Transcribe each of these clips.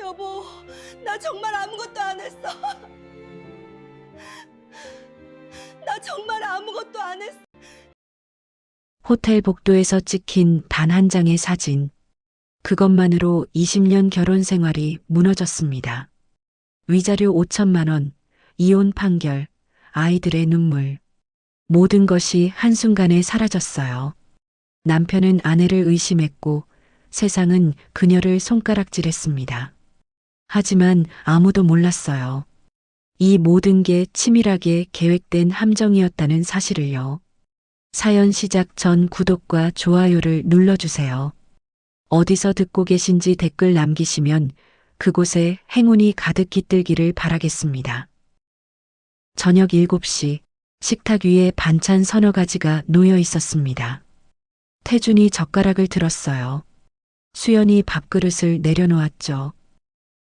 여보, 나 정말 아무것도 안 했어. 나 정말 아무것도 안 했어. 호텔 복도에서 찍힌 단 한 장의 사진. 그것만으로 20년 결혼 생활이 무너졌습니다. 위자료 5천만 원, 이혼 판결, 아이들의 눈물. 모든 것이 한순간에 사라졌어요. 남편은 아내를 의심했고 세상은 그녀를 손가락질했습니다. 하지만 아무도 몰랐어요. 이 모든 게 치밀하게 계획된 함정이었다는 사실을요. 사연 시작 전 구독과 좋아요를 눌러주세요. 어디서 듣고 계신지 댓글 남기시면 그곳에 행운이 가득 깃들기를 바라겠습니다. 저녁 7시 식탁 위에 반찬 서너 가지가 놓여 있었습니다. 태준이 젓가락을 들었어요. 수연이 밥그릇을 내려놓았죠.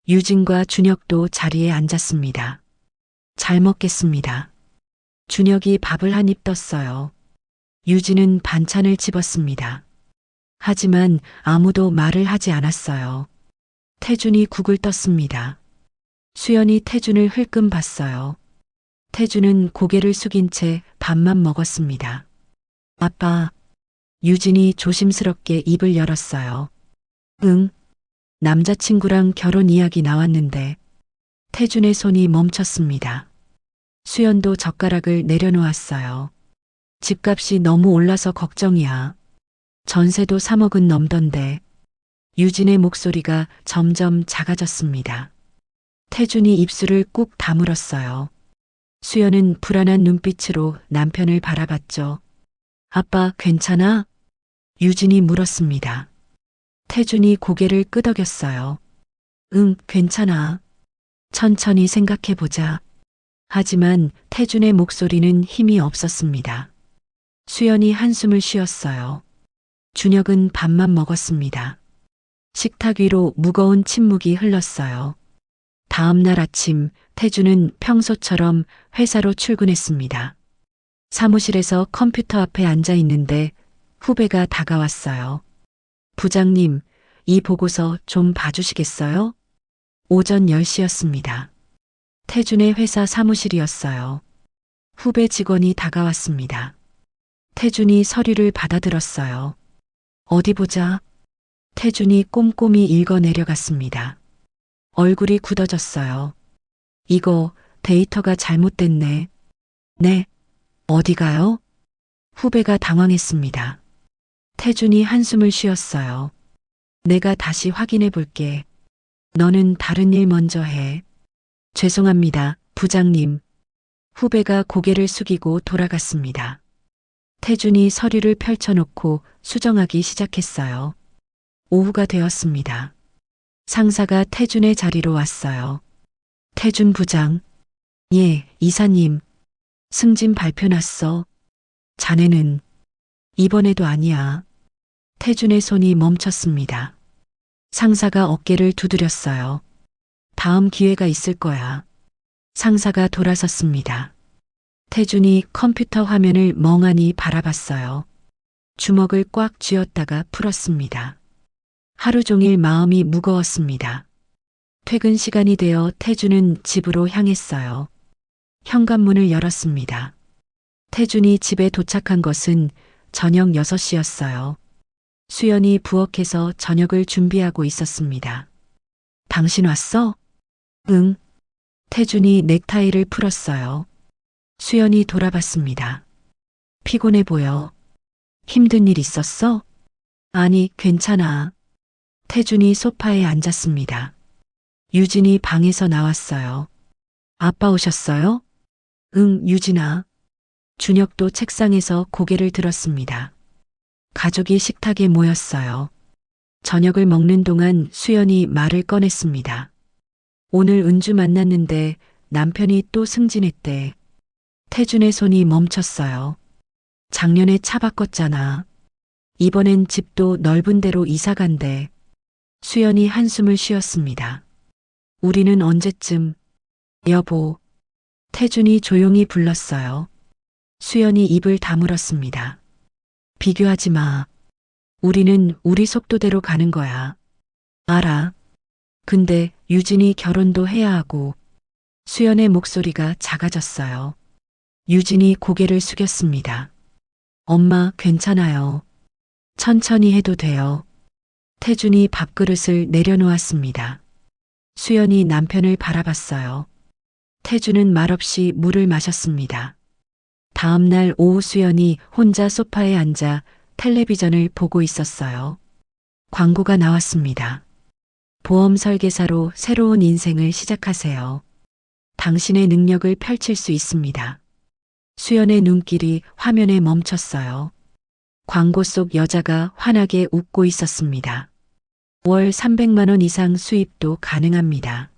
유진과 준혁도 자리에 앉았습니다. 잘 먹겠습니다. 준혁이 밥을 한 입 떴어요. 유진은 반찬을 집었습니다. 하지만 아무도 말을 하지 않았어요. 태준이 국을 떴습니다. 수연이 태준을 흘끔 봤어요. 태준은 고개를 숙인 채 밥만 먹었습니다. 아빠, 유진이 조심스럽게 입을 열었어요. 응, 남자친구랑 결혼 이야기 나왔는데 태준의 손이 멈췄습니다. 수연도 젓가락을 내려놓았어요. 집값이 너무 올라서 걱정이야. 전세도 3억은 넘던데. 유진의 목소리가 점점 작아졌습니다. 태준이 입술을 꾹 다물었어요. 수연은 불안한 눈빛으로 남편을 바라봤죠. 아빠, 괜찮아? 유진이 물었습니다. 태준이 고개를 끄덕였어요. 응, 괜찮아. 천천히 생각해보자. 하지만 태준의 목소리는 힘이 없었습니다. 수연이 한숨을 쉬었어요. 준혁은 밥만 먹었습니다. 식탁 위로 무거운 침묵이 흘렀어요. 다음 날 아침 태준은 평소처럼 회사로 출근했습니다. 사무실에서 컴퓨터 앞에 앉아 있는데 후배가 다가왔어요. 부장님, 이 보고서 좀 봐주시겠어요? 오전 10시였습니다. 태준의 회사 사무실이었어요. 후배 직원이 다가왔습니다. 태준이 서류를 받아들었어요. 어디 보자. 태준이 꼼꼼히 읽어 내려갔습니다. 얼굴이 굳어졌어요. 이거 데이터가 잘못됐네. 네. 어디가요? 후배가 당황했습니다. 태준이 한숨을 쉬었어요. 내가 다시 확인해 볼게. 너는 다른 일 먼저 해. 죄송합니다, 부장님. 후배가 고개를 숙이고 돌아갔습니다. 태준이 서류를 펼쳐놓고 수정하기 시작했어요. 오후가 되었습니다. 상사가 태준의 자리로 왔어요. 태준 부장. 예, 이사님. 승진 발표 났어. 자네는 이번에도 아니야. 태준의 손이 멈췄습니다. 상사가 어깨를 두드렸어요. 다음 기회가 있을 거야. 상사가 돌아섰습니다. 태준이 컴퓨터 화면을 멍하니 바라봤어요. 주먹을 꽉 쥐었다가 풀었습니다. 하루 종일 마음이 무거웠습니다. 퇴근 시간이 되어 태준은 집으로 향했어요. 현관문을 열었습니다. 태준이 집에 도착한 것은 저녁 6시였어요. 수연이 부엌에서 저녁을 준비하고 있었습니다. 당신 왔어? 응. 태준이 넥타이를 풀었어요. 수연이 돌아봤습니다. 피곤해 보여. 힘든 일 있었어? 아니, 괜찮아. 태준이 소파에 앉았습니다. 유진이 방에서 나왔어요. 아빠 오셨어요? 응, 유진아. 준혁도 책상에서 고개를 들었습니다. 가족이 식탁에 모였어요. 저녁을 먹는 동안 수연이 말을 꺼냈습니다. 오늘 은주 만났는데 남편이 또 승진했대. 태준의 손이 멈췄어요. 작년에 차 바꿨잖아. 이번엔 집도 넓은 데로 이사 간대. 수연이 한숨을 쉬었습니다. 우리는 언제쯤, 여보. 태준이 조용히 불렀어요. 수연이 입을 다물었습니다. 비교하지 마. 우리는 우리 속도대로 가는 거야. 알아. 근데 유진이 결혼도 해야 하고 수연의 목소리가 작아졌어요. 유진이 고개를 숙였습니다. 엄마, 괜찮아요. 천천히 해도 돼요. 태준이 밥그릇을 내려놓았습니다. 수연이 남편을 바라봤어요. 태준은 말없이 물을 마셨습니다. 다음 날 오후 수연이 혼자 소파에 앉아 텔레비전을 보고 있었어요. 광고가 나왔습니다. 보험 설계사로 새로운 인생을 시작하세요. 당신의 능력을 펼칠 수 있습니다. 수연의 눈길이 화면에 멈췄어요. 광고 속 여자가 환하게 웃고 있었습니다. 월 300만 원 이상 수입도 가능합니다.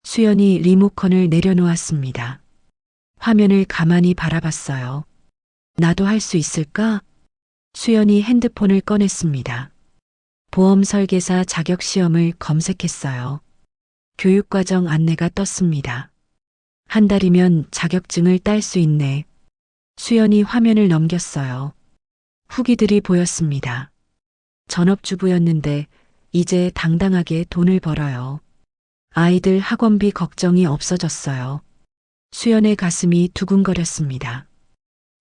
수연이 리모컨을 내려놓았습니다. 화면을 가만히 바라봤어요. 나도 할 수 있을까? 수연이 핸드폰을 꺼냈습니다. 보험 설계사 자격 시험을 검색했어요. 교육과정 안내가 떴습니다. 한 달이면 자격증을 딸 수 있네. 수연이 화면을 넘겼어요. 후기들이 보였습니다. 전업주부였는데 이제 당당하게 돈을 벌어요. 아이들 학원비 걱정이 없어졌어요. 수연의 가슴이 두근거렸습니다.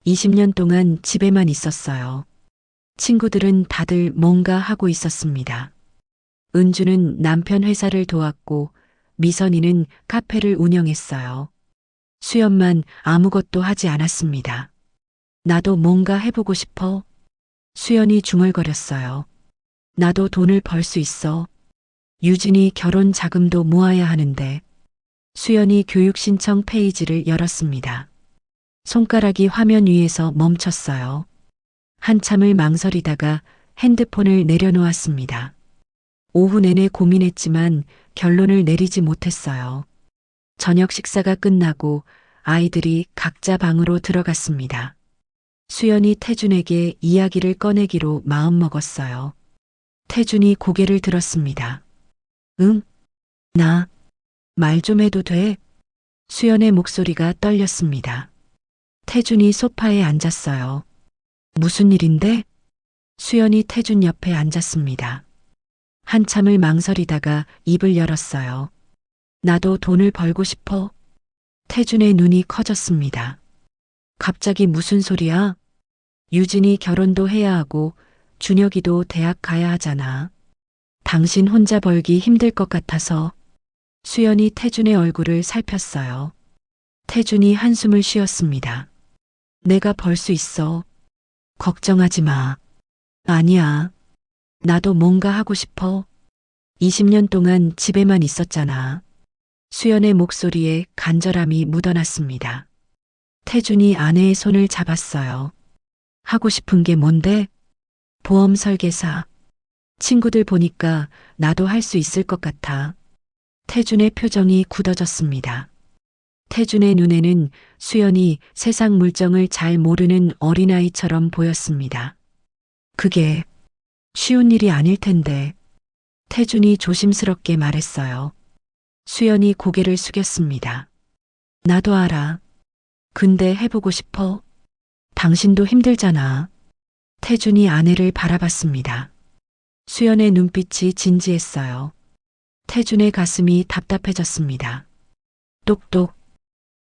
20년 동안 집에만 있었어요. 친구들은 다들 뭔가 하고 있었습니다. 은주는 남편 회사를 도왔고 미선이는 카페를 운영했어요. 수연만 아무것도 하지 않았습니다. 나도 뭔가 해보고 싶어. 수연이 중얼거렸어요. 나도 돈을 벌 수 있어. 유진이 결혼 자금도 모아야 하는데. 수연이 교육 신청 페이지를 열었습니다. 손가락이 화면 위에서 멈췄어요. 한참을 망설이다가 핸드폰을 내려놓았습니다. 오후 내내 고민했지만 결론을 내리지 못했어요. 저녁 식사가 끝나고 아이들이 각자 방으로 들어갔습니다. 수연이 태준에게 이야기를 꺼내기로 마음먹었어요. 태준이 고개를 들었습니다. 응? 나 말 좀 해도 돼? 수연의 목소리가 떨렸습니다. 태준이 소파에 앉았어요. 무슨 일인데? 수연이 태준 옆에 앉았습니다. 한참을 망설이다가 입을 열었어요. 나도 돈을 벌고 싶어. 태준의 눈이 커졌습니다. 갑자기 무슨 소리야? 유진이 결혼도 해야 하고 준혁이도 대학 가야 하잖아. 당신 혼자 벌기 힘들 것 같아서. 수연이 태준의 얼굴을 살폈어요. 태준이 한숨을 쉬었습니다. 내가 벌 수 있어. 걱정하지 마. 아니야. 나도 뭔가 하고 싶어. 20년 동안 집에만 있었잖아. 수연의 목소리에 간절함이 묻어났습니다. 태준이 아내의 손을 잡았어요. 하고 싶은 게 뭔데? 보험 설계사. 친구들 보니까 나도 할 수 있을 것 같아. 태준의 표정이 굳어졌습니다. 태준의 눈에는 수연이 세상 물정을 잘 모르는 어린아이처럼 보였습니다. 그게 쉬운 일이 아닐 텐데. 태준이 조심스럽게 말했어요. 수연이 고개를 숙였습니다. 나도 알아. 근데 해보고 싶어. 당신도 힘들잖아. 태준이 아내를 바라봤습니다. 수연의 눈빛이 진지했어요. 태준의 가슴이 답답해졌습니다. 똑똑.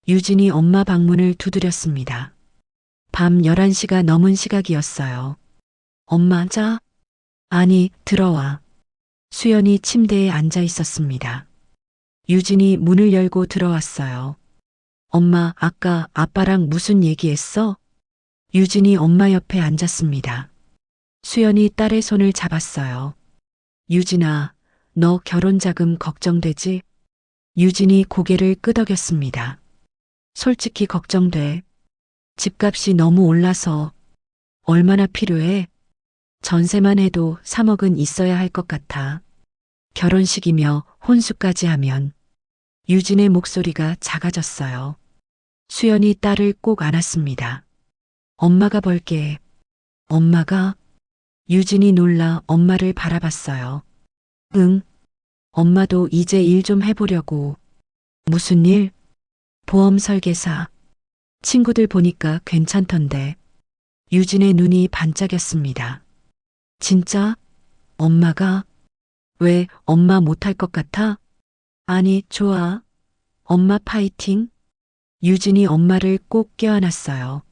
유진이 엄마 방문을 두드렸습니다. 밤 11시가 넘은 시각이었어요. 엄마 자? 아니, 들어와. 수연이 침대에 앉아 있었습니다. 유진이 문을 열고 들어왔어요. 엄마, 아까 아빠랑 무슨 얘기했어? 유진이 엄마 옆에 앉았습니다. 수연이 딸의 손을 잡았어요. 유진아, 너 결혼 자금 걱정되지? 유진이 고개를 끄덕였습니다. 솔직히 걱정돼. 집값이 너무 올라서. 얼마나 필요해? 전세만 해도 3억은 있어야 할 것 같아. 결혼식이며 혼수까지 하면. 유진의 목소리가 작아졌어요. 수연이 딸을 꼭 안았습니다. 엄마가 벌게. 엄마가? 유진이 놀라 엄마를 바라봤어요. 응. 엄마도 이제 일 좀 해보려고. 무슨 일? 보험 설계사. 친구들 보니까 괜찮던데. 유진의 눈이 반짝였습니다. 진짜? 엄마가? 왜 엄마 못할 것 같아? 아니, 좋아. 엄마 파이팅. 유진이 엄마를 꼭 껴안았어요.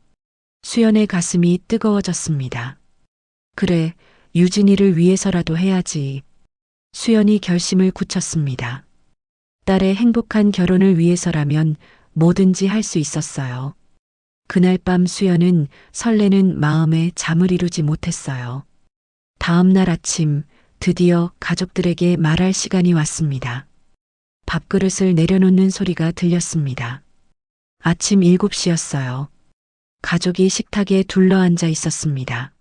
수연의 가슴이 뜨거워졌습니다. 그래, 유진이를 위해서라도 해야지. 수연이 결심을 굳혔습니다. 딸의 행복한 결혼을 위해서라면 뭐든지 할 수 있었어요. 그날 밤 수연은 설레는 마음에 잠을 이루지 못했어요. 다음 날 아침 드디어 가족들에게 말할 시간이 왔습니다. 밥그릇을 내려놓는 소리가 들렸습니다. 아침 7시였어요. 가족이 식탁에 둘러앉아 있었습니다.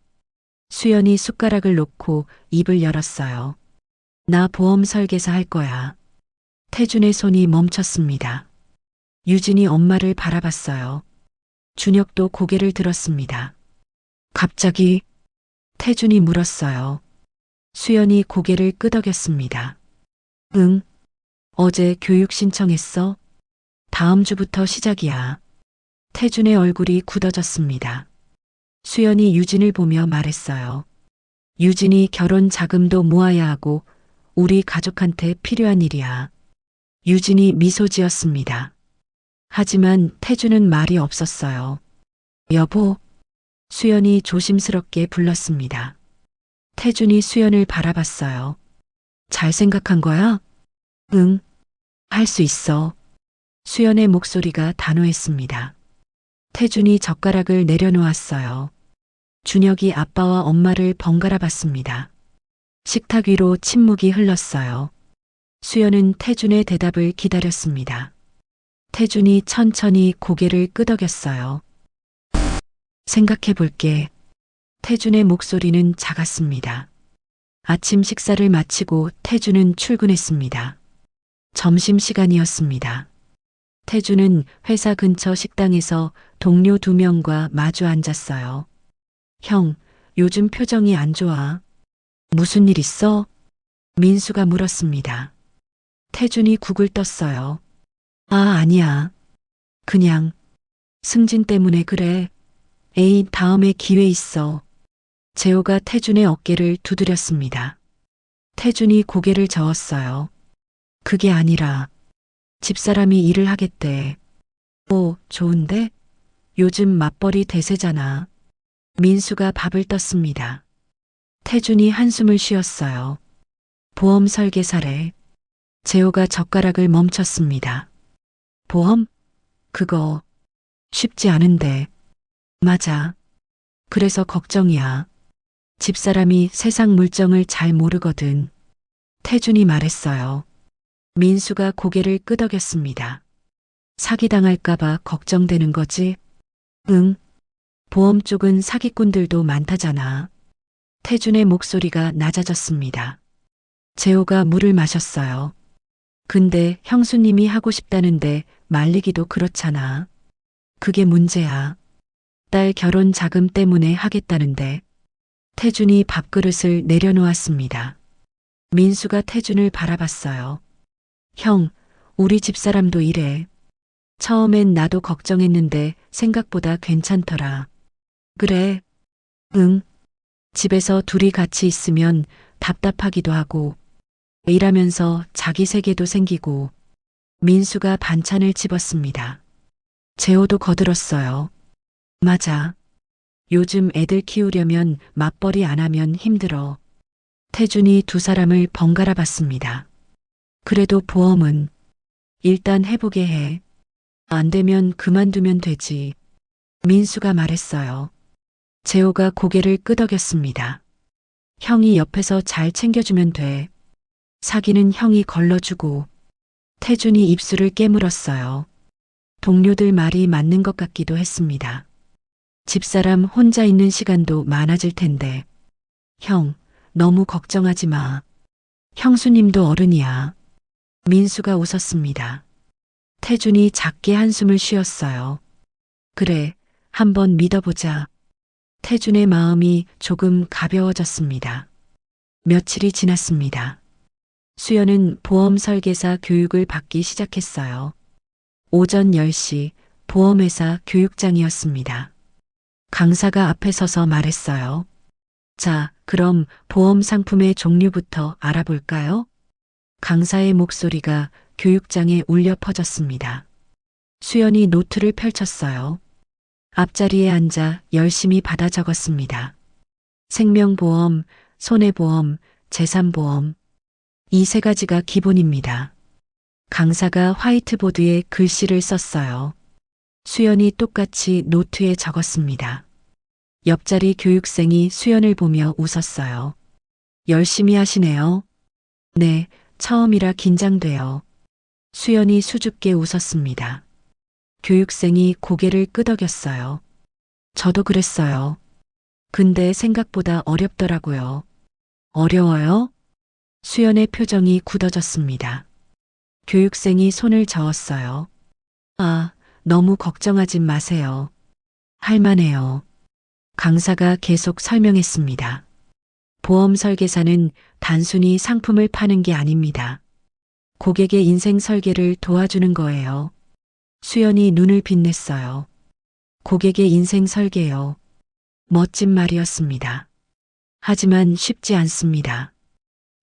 수연이 숟가락을 놓고 입을 열었어요. 나 보험 설계사 할 거야. 태준의 손이 멈췄습니다. 유진이 엄마를 바라봤어요. 준혁도 고개를 들었습니다. 갑자기 태준이 물었어요. 수연이 고개를 끄덕였습니다. 응. 어제 교육 신청했어? 다음 주부터 시작이야. 태준의 얼굴이 굳어졌습니다. 수연이 유진을 보며 말했어요. 유진이 결혼 자금도 모아야 하고 우리 가족한테 필요한 일이야. 유진이 미소 지었습니다. 하지만 태준은 말이 없었어요. 여보, 수연이 조심스럽게 불렀습니다. 태준이 수연을 바라봤어요. 잘 생각한 거야? 응, 할 수 있어. 수연의 목소리가 단호했습니다. 태준이 젓가락을 내려놓았어요. 준혁이 아빠와 엄마를 번갈아 봤습니다. 식탁 위로 침묵이 흘렀어요. 수연은 태준의 대답을 기다렸습니다. 태준이 천천히 고개를 끄덕였어요. 생각해 볼게. 태준의 목소리는 작았습니다. 아침 식사를 마치고 태준은 출근했습니다. 점심시간이었습니다. 태준은 회사 근처 식당에서 동료 2명과 마주 앉았어요. 형, 요즘 표정이 안 좋아. 무슨 일 있어? 민수가 물었습니다. 태준이 국을 떴어요. 아, 아니야. 그냥 승진 때문에 그래. 에이, 다음에 기회 있어. 재호가 태준의 어깨를 두드렸습니다. 태준이 고개를 저었어요. 그게 아니라 집사람이 일을 하겠대. 오, 좋은데? 요즘 맞벌이 대세잖아. 민수가 밥을 떴습니다. 태준이 한숨을 쉬었어요. 보험 설계사래. 재호가 젓가락을 멈췄습니다. 보험? 그거 쉽지 않은데. 맞아. 그래서 걱정이야. 집사람이 세상 물정을 잘 모르거든. 태준이 말했어요. 민수가 고개를 끄덕였습니다. 사기당할까봐 걱정되는 거지? 응. 보험 쪽은 사기꾼들도 많다잖아. 태준의 목소리가 낮아졌습니다. 재호가 물을 마셨어요. 근데 형수님이 하고 싶다는데 말리기도 그렇잖아. 그게 문제야. 딸 결혼 자금 때문에 하겠다는데. 태준이 밥그릇을 내려놓았습니다. 민수가 태준을 바라봤어요. 형, 우리 집사람도 이래. 처음엔 나도 걱정했는데 생각보다 괜찮더라. 그래. 응. 집에서 둘이 같이 있으면 답답하기도 하고, 일하면서 자기 세계도 생기고. 민수가 반찬을 집었습니다. 재호도 거들었어요. 맞아. 요즘 애들 키우려면 맞벌이 안 하면 힘들어. 태준이 두 사람을 번갈아 봤습니다. 그래도 보험은 일단 해보게 해. 안 되면 그만두면 되지. 민수가 말했어요. 재호가 고개를 끄덕였습니다. 형이 옆에서 잘 챙겨주면 돼. 사기는 형이 걸러주고. 태준이 입술을 깨물었어요. 동료들 말이 맞는 것 같기도 했습니다. 집사람 혼자 있는 시간도 많아질 텐데. 형, 너무 걱정하지 마. 형수님도 어른이야. 민수가 웃었습니다. 태준이 작게 한숨을 쉬었어요. 그래, 한번 믿어보자. 태준의 마음이 조금 가벼워졌습니다. 며칠이 지났습니다. 수연은 보험 설계사 교육을 받기 시작했어요. 오전 10시 보험회사 교육장이었습니다. 강사가 앞에 서서 말했어요. 자, 그럼 보험 상품의 종류부터 알아볼까요? 강사의 목소리가 교육장에 울려 퍼졌습니다. 수연이 노트를 펼쳤어요. 앞자리에 앉아 열심히 받아 적었습니다. 생명보험, 손해보험, 재산보험. 이 세 가지가 기본입니다. 강사가 화이트보드에 글씨를 썼어요. 수연이 똑같이 노트에 적었습니다. 옆자리 교육생이 수연을 보며 웃었어요. 열심히 하시네요. 네, 처음이라 긴장돼요. 수연이 수줍게 웃었습니다. 교육생이 고개를 끄덕였어요. 저도 그랬어요. 근데 생각보다 어렵더라고요. 어려워요? 수연의 표정이 굳어졌습니다. 교육생이 손을 저었어요. 아, 너무 걱정하지 마세요. 할만해요. 강사가 계속 설명했습니다. 보험 설계사는 단순히 상품을 파는 게 아닙니다. 고객의 인생 설계를 도와주는 거예요. 수연이 눈을 빛냈어요. 고객의 인생 설계요. 멋진 말이었습니다. 하지만 쉽지 않습니다.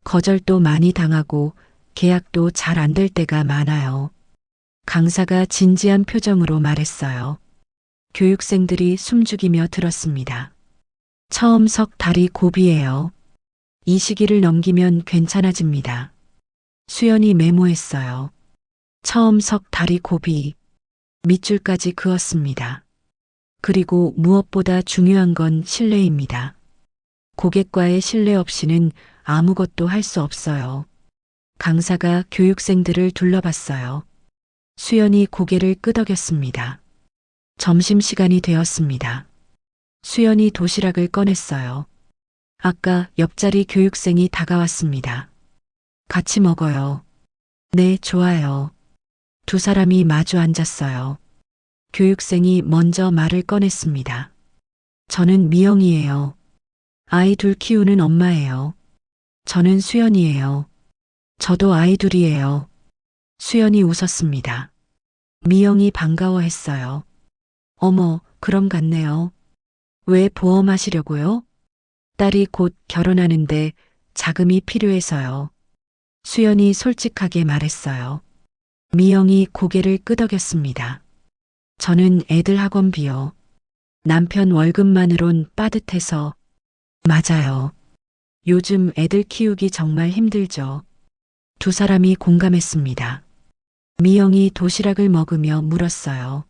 거절도 많이 당하고 계약도 잘 안 될 때가 많아요. 강사가 진지한 표정으로 말했어요. 교육생들이 숨죽이며 들었습니다. 처음 석 달이 고비예요. 이 시기를 넘기면 괜찮아집니다. 수연이 메모했어요. 처음 석 달이 고비. 밑줄까지 그었습니다. 그리고 무엇보다 중요한 건 신뢰입니다. 고객과의 신뢰 없이는 아무것도 할 수 없어요. 강사가 교육생들을 둘러봤어요. 수연이 고개를 끄덕였습니다. 점심시간이 되었습니다. 수연이 도시락을 꺼냈어요. 아까 옆자리 교육생이 다가왔습니다. 같이 먹어요. 네, 좋아요. 두 사람이 마주 앉았어요. 교육생이 먼저 말을 꺼냈습니다. 저는 미영이에요. 아이 둘 키우는 엄마예요. 저는 수연이에요. 저도 아이 둘이에요. 수연이 웃었습니다. 미영이 반가워했어요. 어머, 그럼 같네요. 왜 보험하시려고요? 딸이 곧 결혼하는데 자금이 필요해서요. 수연이 솔직하게 말했어요. 미영이 고개를 끄덕였습니다. 저는 애들 학원비요. 남편 월급만으론 빠듯해서. 맞아요. 요즘 애들 키우기 정말 힘들죠. 두 사람이 공감했습니다. 미영이 도시락을 먹으며 물었어요.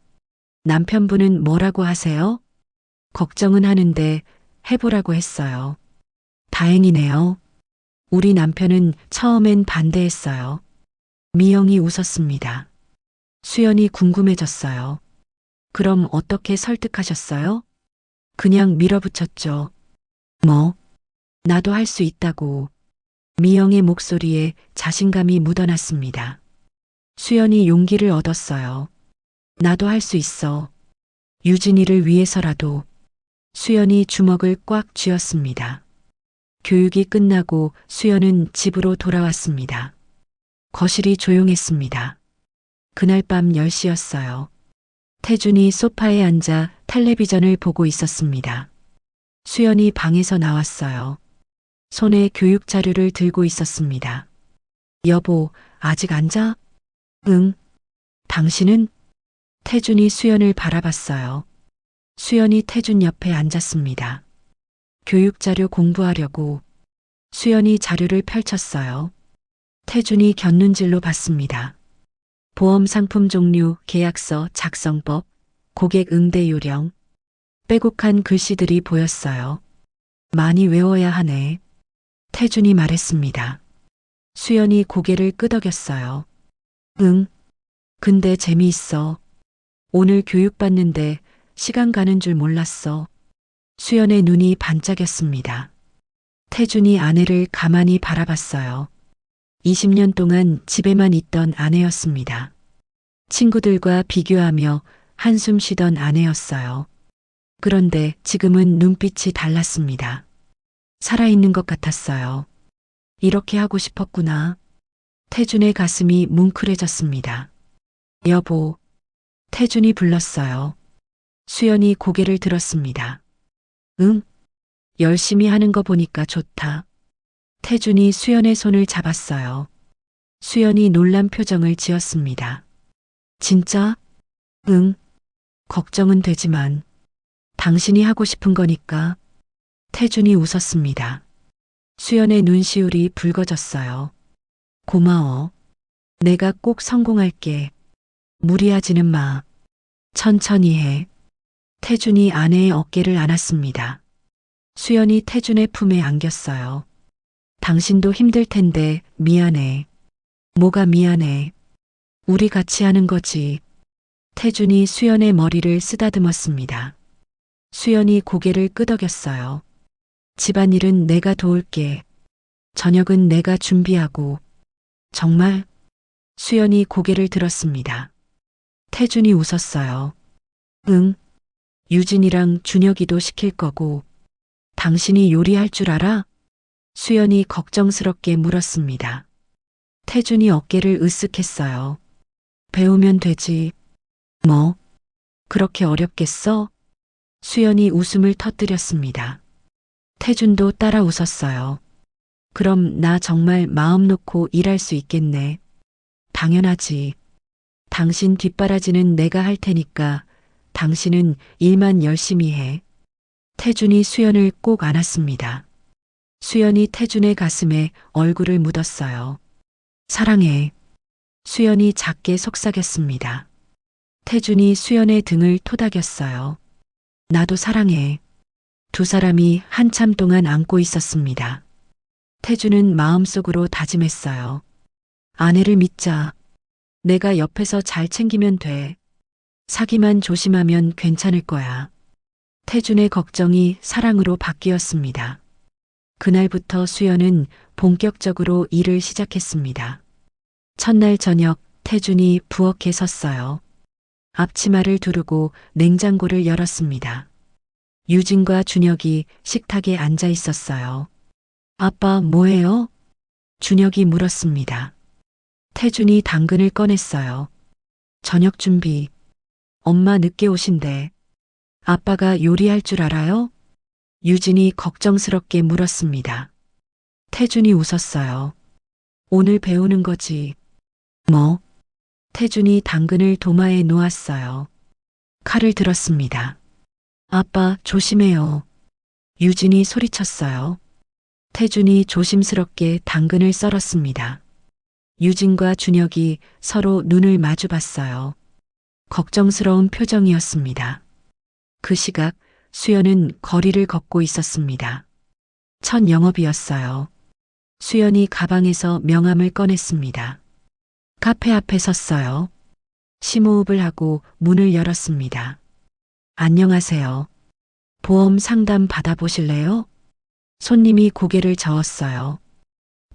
남편분은 뭐라고 하세요? 걱정은 하는데 해보라고 했어요. 다행이네요. 우리 남편은 처음엔 반대했어요. 미영이 웃었습니다. 수연이 궁금해졌어요. 그럼 어떻게 설득하셨어요? 그냥 밀어붙였죠. 뭐? 나도 할 수 있다고. 미영의 목소리에 자신감이 묻어났습니다. 수연이 용기를 얻었어요. 나도 할 수 있어. 유진이를 위해서라도. 수연이 주먹을 꽉 쥐었습니다. 교육이 끝나고 수연은 집으로 돌아왔습니다. 거실이 조용했습니다. 그날 밤 10시였어요. 태준이 소파에 앉아 텔레비전을 보고 있었습니다. 수연이 방에서 나왔어요. 손에 교육 자료를 들고 있었습니다. 여보, 아직 안 자? 응. 당신은? 태준이 수연을 바라봤어요. 수연이 태준 옆에 앉았습니다. 교육 자료 공부하려고. 수연이 자료를 펼쳤어요. 태준이 곁눈질로 봤습니다. 보험 상품 종류, 계약서, 작성법, 고객 응대 요령. 빼곡한 글씨들이 보였어요. 많이 외워야 하네. 태준이 말했습니다. 수연이 고개를 끄덕였어요. 응. 근데 재미있어. 오늘 교육받는데 시간 가는 줄 몰랐어. 수연의 눈이 반짝였습니다. 태준이 아내를 가만히 바라봤어요. 20년 동안 집에만 있던 아내였습니다. 친구들과 비교하며 한숨 쉬던 아내였어요. 그런데 지금은 눈빛이 달랐습니다. 살아있는 것 같았어요. 이렇게 하고 싶었구나. 태준의 가슴이 뭉클해졌습니다. 여보. 태준이 불렀어요. 수연이 고개를 들었습니다. 응? 열심히 하는 거 보니까 좋다. 태준이 수연의 손을 잡았어요. 수연이 놀란 표정을 지었습니다. 진짜? 응. 걱정은 되지만 당신이 하고 싶은 거니까. 태준이 웃었습니다. 수연의 눈시울이 붉어졌어요. 고마워. 내가 꼭 성공할게. 무리하지는 마. 천천히 해. 태준이 아내의 어깨를 안았습니다. 수연이 태준의 품에 안겼어요. 당신도 힘들 텐데 미안해. 뭐가 미안해. 우리 같이 하는 거지. 태준이 수연의 머리를 쓰다듬었습니다. 수연이 고개를 끄덕였어요. 집안일은 내가 도울게. 저녁은 내가 준비하고. 정말? 수연이 고개를 들었습니다. 태준이 웃었어요. 응. 유진이랑 준혁이도 시킬 거고. 당신이 요리할 줄 알아? 수연이 걱정스럽게 물었습니다. 태준이 어깨를 으쓱했어요. 배우면 되지. 뭐? 그렇게 어렵겠어? 수연이 웃음을 터뜨렸습니다. 태준도 따라 웃었어요. 그럼 나 정말 마음 놓고 일할 수 있겠네. 당연하지. 당신 뒷바라지는 내가 할 테니까 당신은 일만 열심히 해. 태준이 수연을 꼭 안았습니다. 수연이 태준의 가슴에 얼굴을 묻었어요. 사랑해. 수연이 작게 속삭였습니다. 태준이 수연의 등을 토닥였어요. 나도 사랑해. 두 사람이 한참 동안 안고 있었습니다. 태준은 마음속으로 다짐했어요. 아내를 믿자. 내가 옆에서 잘 챙기면 돼. 사기만 조심하면 괜찮을 거야. 태준의 걱정이 사랑으로 바뀌었습니다. 그날부터 수연은 본격적으로 일을 시작했습니다. 첫날 저녁 태준이 부엌에 섰어요. 앞치마를 두르고 냉장고를 열었습니다. 유진과 준혁이 식탁에 앉아 있었어요. 아빠 뭐해요? 준혁이 물었습니다. 태준이 당근을 꺼냈어요. 저녁 준비. 엄마 늦게 오신대. 아빠가 요리할 줄 알아요? 유진이 걱정스럽게 물었습니다. 태준이 웃었어요. 오늘 배우는 거지. 뭐? 태준이 당근을 도마에 놓았어요. 칼을 들었습니다. 아빠 조심해요. 유진이 소리쳤어요. 태준이 조심스럽게 당근을 썰었습니다. 유진과 준혁이 서로 눈을 마주 봤어요. 걱정스러운 표정이었습니다. 그 시각 수연은 거리를 걷고 있었습니다. 첫 영업이었어요. 수연이 가방에서 명함을 꺼냈습니다. 카페 앞에 섰어요. 심호흡을 하고 문을 열었습니다. 안녕하세요. 보험 상담 받아보실래요? 손님이 고개를 저었어요.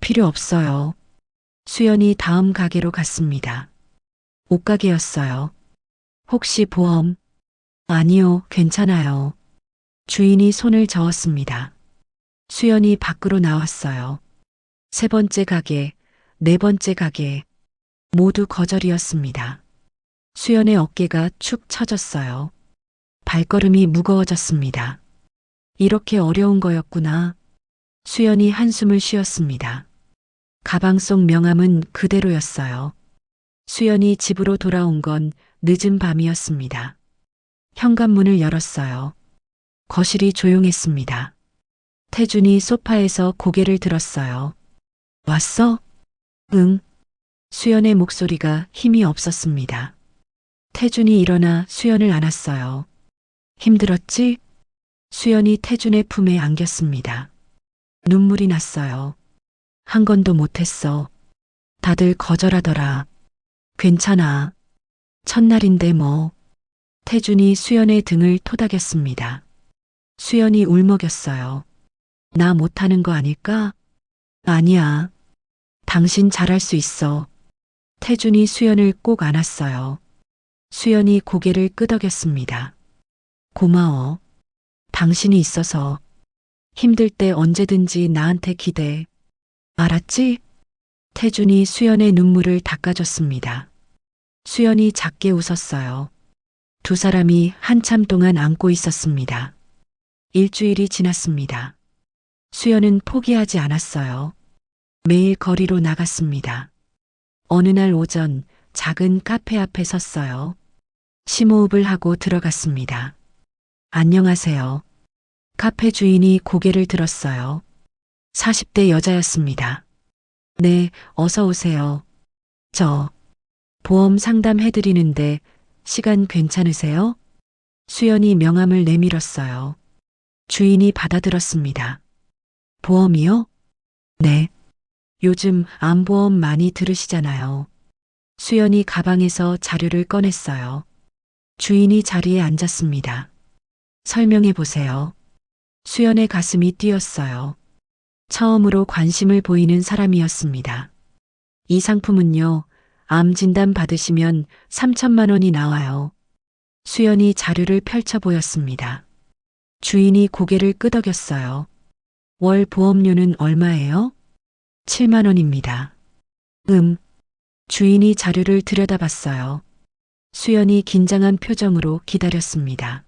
필요 없어요. 수연이 다음 가게로 갔습니다. 옷가게였어요. 혹시 보험? 아니요, 괜찮아요. 주인이 손을 저었습니다. 수연이 밖으로 나왔어요. 세 번째 가게, 네 번째 가게, 모두 거절이었습니다. 수연의 어깨가 축 처졌어요. 발걸음이 무거워졌습니다. 이렇게 어려운 거였구나. 수연이 한숨을 쉬었습니다. 가방 속 명함은 그대로였어요. 수연이 집으로 돌아온 건 늦은 밤이었습니다. 현관문을 열었어요. 거실이 조용했습니다. 태준이 소파에서 고개를 들었어요. 왔어? 응. 수연의 목소리가 힘이 없었습니다. 태준이 일어나 수연을 안았어요. 힘들었지? 수연이 태준의 품에 안겼습니다. 눈물이 났어요. 한 건도 못했어. 다들 거절하더라. 괜찮아. 첫날인데 뭐. 태준이 수연의 등을 토닥였습니다. 수연이 울먹였어요. 나 못하는 거 아닐까? 아니야. 당신 잘할 수 있어. 태준이 수연을 꼭 안았어요. 수연이 고개를 끄덕였습니다. 고마워. 당신이 있어서. 힘들 때 언제든지 나한테 기대. 알았지? 태준이 수연의 눈물을 닦아줬습니다. 수연이 작게 웃었어요. 두 사람이 한참 동안 안고 있었습니다. 일주일이 지났습니다. 수연은 포기하지 않았어요. 매일 거리로 나갔습니다. 어느 날 오전 작은 카페 앞에 섰어요. 심호흡을 하고 들어갔습니다. 안녕하세요. 카페 주인이 고개를 들었어요. 40대 여자였습니다. 네, 어서 오세요. 저 보험 상담해드리는데 시간 괜찮으세요? 수연이 명함을 내밀었어요. 주인이 받아들었습니다. 보험이요? 네. 요즘 암보험 많이 들으시잖아요. 수연이 가방에서 자료를 꺼냈어요. 주인이 자리에 앉았습니다. 설명해 보세요. 수연의 가슴이 뛰었어요. 처음으로 관심을 보이는 사람이었습니다. 이 상품은요, 암 진단 받으시면 3천만 원이 나와요. 수연이 자료를 펼쳐 보였습니다. 주인이 고개를 끄덕였어요. 월 보험료는 얼마예요? 7만 원입니다. 주인이 자료를 들여다봤어요. 수연이 긴장한 표정으로 기다렸습니다.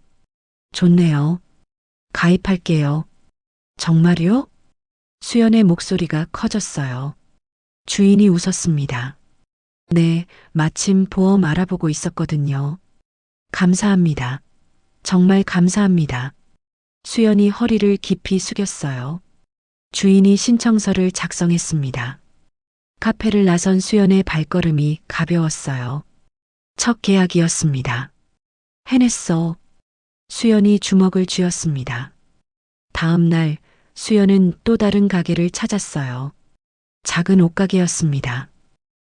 좋네요. 가입할게요. 정말요? 수연의 목소리가 커졌어요. 주인이 웃었습니다. 네, 마침 보험 알아보고 있었거든요. 감사합니다. 정말 감사합니다. 수연이 허리를 깊이 숙였어요. 주인이 신청서를 작성했습니다. 카페를 나선 수연의 발걸음이 가벼웠어요. 첫 계약이었습니다. 해냈어. 수연이 주먹을 쥐었습니다. 다음 날 수연은 또 다른 가게를 찾았어요. 작은 옷가게였습니다.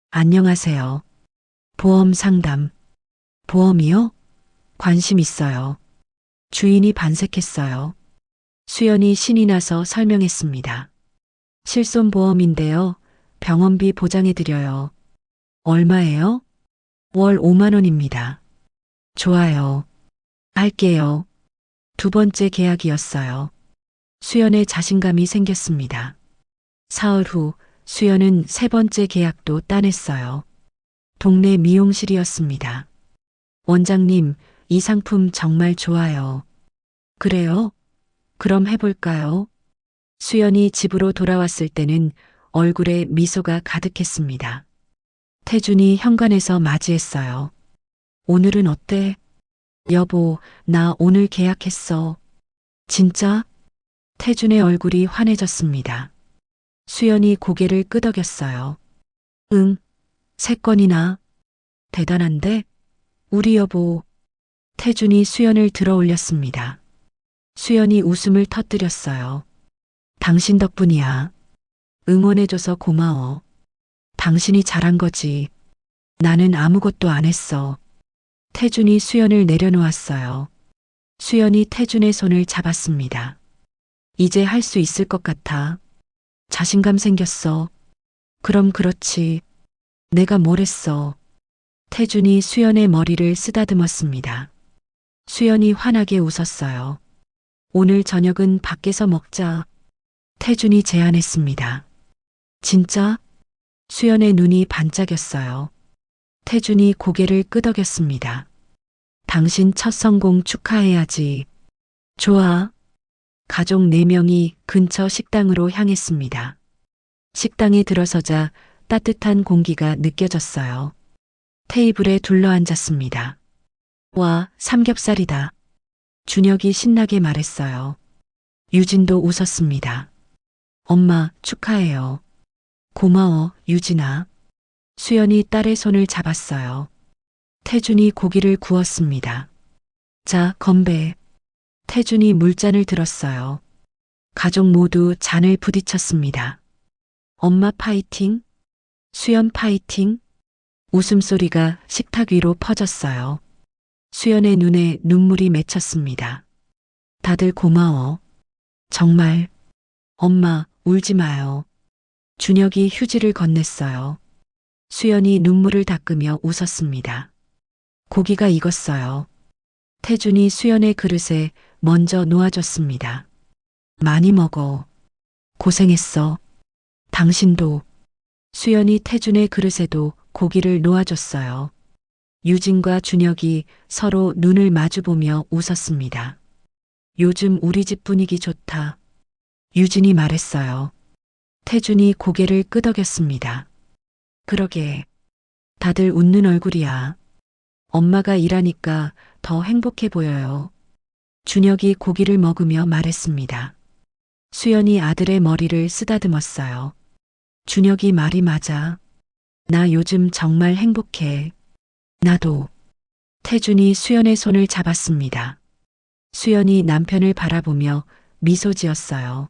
안녕하세요. 보험 상담. 보험이요? 관심 있어요. 주인이 반색했어요. 수연이 신이 나서 설명했습니다. 실손보험인데요. 병원비 보장해드려요. 얼마예요? 월 5만 원입니다. 좋아요. 할게요. 두 번째 계약이었어요. 수연의 자신감이 생겼습니다. 사흘 후 수연은 세 번째 계약도 따냈어요. 동네 미용실이었습니다. 원장님, 이 상품 정말 좋아요. 그래요? 그럼 해볼까요? 수연이 집으로 돌아왔을 때는 얼굴에 미소가 가득했습니다. 태준이 현관에서 맞이했어요. 오늘은 어때? 여보, 나 오늘 계약했어. 진짜? 태준의 얼굴이 환해졌습니다. 수연이 고개를 끄덕였어요. 응, 3건이나. 대단한데? 우리 여보. 태준이 수연을 들어 올렸습니다. 수연이 웃음을 터뜨렸어요. 당신 덕분이야. 응원해줘서 고마워. 당신이 잘한 거지. 나는 아무것도 안 했어. 태준이 수연을 내려놓았어요. 수연이 태준의 손을 잡았습니다. 이제 할 수 있을 것 같아. 자신감 생겼어. 그럼 그렇지. 내가 뭘 했어. 태준이 수연의 머리를 쓰다듬었습니다. 수연이 환하게 웃었어요. 오늘 저녁은 밖에서 먹자. 태준이 제안했습니다. 진짜? 수연의 눈이 반짝였어요. 태준이 고개를 끄덕였습니다. 당신 첫 성공 축하해야지. 좋아. 가족 4명이 근처 식당으로 향했습니다. 식당에 들어서자 따뜻한 공기가 느껴졌어요. 테이블에 둘러앉았습니다. 와, 삼겹살이다. 준혁이 신나게 말했어요. 유진도 웃었습니다. 엄마, 축하해요. 고마워, 유진아. 수연이 딸의 손을 잡았어요. 태준이 고기를 구웠습니다. 자, 건배. 태준이 물잔을 들었어요. 가족 모두 잔을 부딪혔습니다. 엄마 파이팅, 수연 파이팅. 웃음소리가 식탁 위로 퍼졌어요. 수연의 눈에 눈물이 맺혔습니다. 다들 고마워. 정말. 엄마, 울지 마요. 준혁이 휴지를 건넸어요. 수연이 눈물을 닦으며 웃었습니다. 고기가 익었어요. 태준이 수연의 그릇에 먼저 놓아줬습니다. 많이 먹어. 고생했어. 당신도. 수연이 태준의 그릇에도 고기를 놓아줬어요. 유진과 준혁이 서로 눈을 마주보며 웃었습니다. 요즘 우리 집 분위기 좋다. 유진이 말했어요. 태준이 고개를 끄덕였습니다. 그러게. 다들 웃는 얼굴이야. 엄마가 일하니까 더 행복해 보여요. 준혁이 고기를 먹으며 말했습니다. 수연이 아들의 머리를 쓰다듬었어요. 준혁이 말이 맞아. 나 요즘 정말 행복해. 나도. 태준이 수연의 손을 잡았습니다. 수연이 남편을 바라보며 미소 지었어요.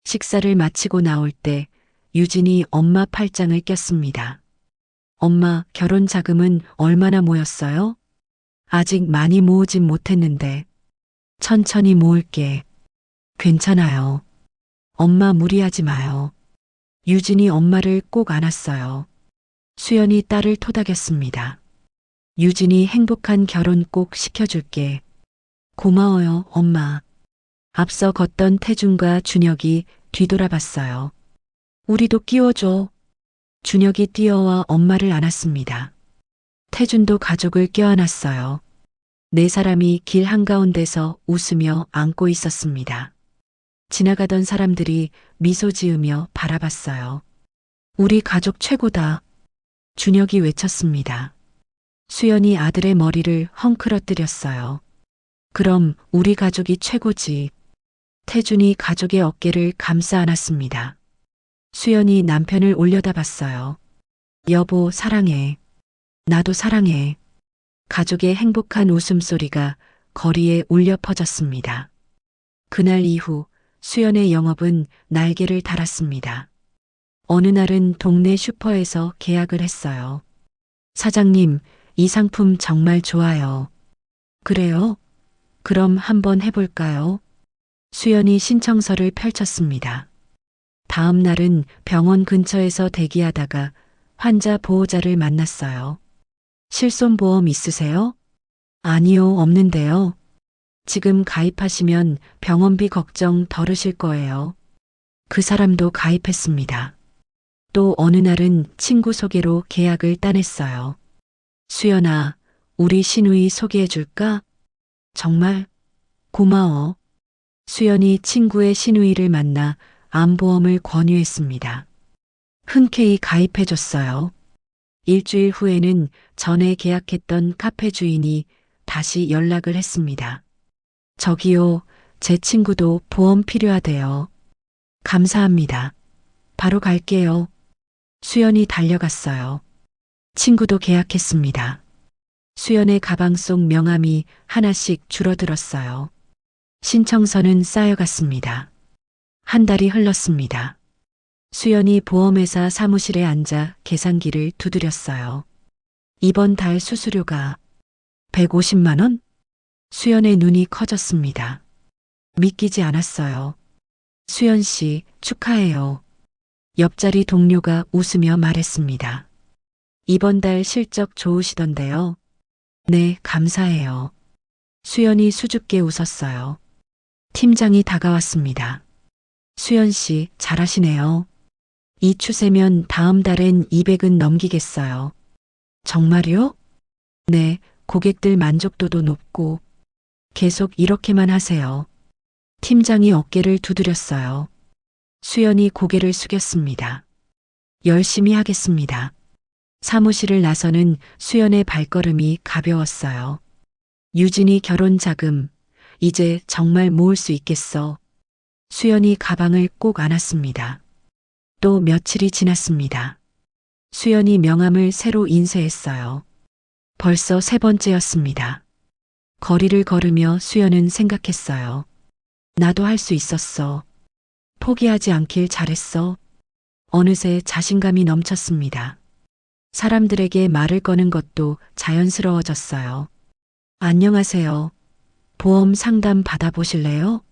식사를 마치고 나올 때 유진이 엄마 팔짱을 꼈습니다. 엄마, 결혼 자금은 얼마나 모였어요? 아직 많이 모으진 못했는데. 천천히 모을게. 괜찮아요. 엄마 무리하지 마요. 유진이 엄마를 꼭 안았어요. 수연이 딸을 토닥였습니다. 유진이 행복한 결혼 꼭 시켜줄게. 고마워요, 엄마. 앞서 걷던 태준과 준혁이 뒤돌아봤어요. 우리도 끼워줘. 준혁이 뛰어와 엄마를 안았습니다. 태준도 가족을 껴안았어요. 네 사람이 길 한가운데서 웃으며 안고 있었습니다. 지나가던 사람들이 미소 지으며 바라봤어요. 우리 가족 최고다. 준혁이 외쳤습니다. 수연이 아들의 머리를 헝클어뜨렸어요. 그럼 우리 가족이 최고지. 태준이 가족의 어깨를 감싸 안았습니다. 수연이 남편을 올려다봤어요. 여보, 사랑해. 나도 사랑해. 가족의 행복한 웃음소리가 거리에 울려 퍼졌습니다. 그날 이후 수연의 영업은 날개를 달았습니다. 어느 날은 동네 슈퍼에서 계약을 했어요. 사장님, 이 상품 정말 좋아요. 그래요? 그럼 한번 해볼까요? 수연이 신청서를 펼쳤습니다. 다음 날은 병원 근처에서 대기하다가 환자 보호자를 만났어요. 실손보험 있으세요? 아니요, 없는데요. 지금 가입하시면 병원비 걱정 덜으실 거예요. 그 사람도 가입했습니다. 또 어느 날은 친구 소개로 계약을 따냈어요. 수연아, 우리 시누이 소개해 줄까? 정말? 고마워. 수연이 친구의 시누이를 만나 암보험을 권유했습니다. 흔쾌히 가입해 줬어요. 일주일 후에는 전에 계약했던 카페 주인이 다시 연락을 했습니다. 저기요, 제 친구도 보험 필요하대요. 감사합니다. 바로 갈게요. 수연이 달려갔어요. 친구도 계약했습니다. 수연의 가방 속 명함이 하나씩 줄어들었어요. 신청서는 쌓여갔습니다. 한 달이 흘렀습니다. 수연이 보험회사 사무실에 앉아 계산기를 두드렸어요. 이번 달 수수료가 150만 원? 수연의 눈이 커졌습니다. 믿기지 않았어요. 수연 씨, 축하해요. 옆자리 동료가 웃으며 말했습니다. 이번 달 실적 좋으시던데요. 네, 감사해요. 수연이 수줍게 웃었어요. 팀장이 다가왔습니다. 수연 씨, 잘하시네요. 이 추세면 다음 달엔 200은 넘기겠어요. 정말요? 네, 고객들 만족도도 높고. 계속 이렇게만 하세요. 팀장이 어깨를 두드렸어요. 수연이 고개를 숙였습니다. 열심히 하겠습니다. 사무실을 나서는 수연의 발걸음이 가벼웠어요. 유진이 결혼 자금, 이제 정말 모을 수 있겠어. 수연이 가방을 꼭 안았습니다. 또 며칠이 지났습니다. 수연이 명함을 새로 인쇄했어요. 벌써 세 번째였습니다. 거리를 걸으며 수연은 생각했어요. 나도 할 수 있었어. 포기하지 않길 잘했어. 어느새 자신감이 넘쳤습니다. 사람들에게 말을 거는 것도 자연스러워졌어요. 안녕하세요. 보험 상담 받아보실래요?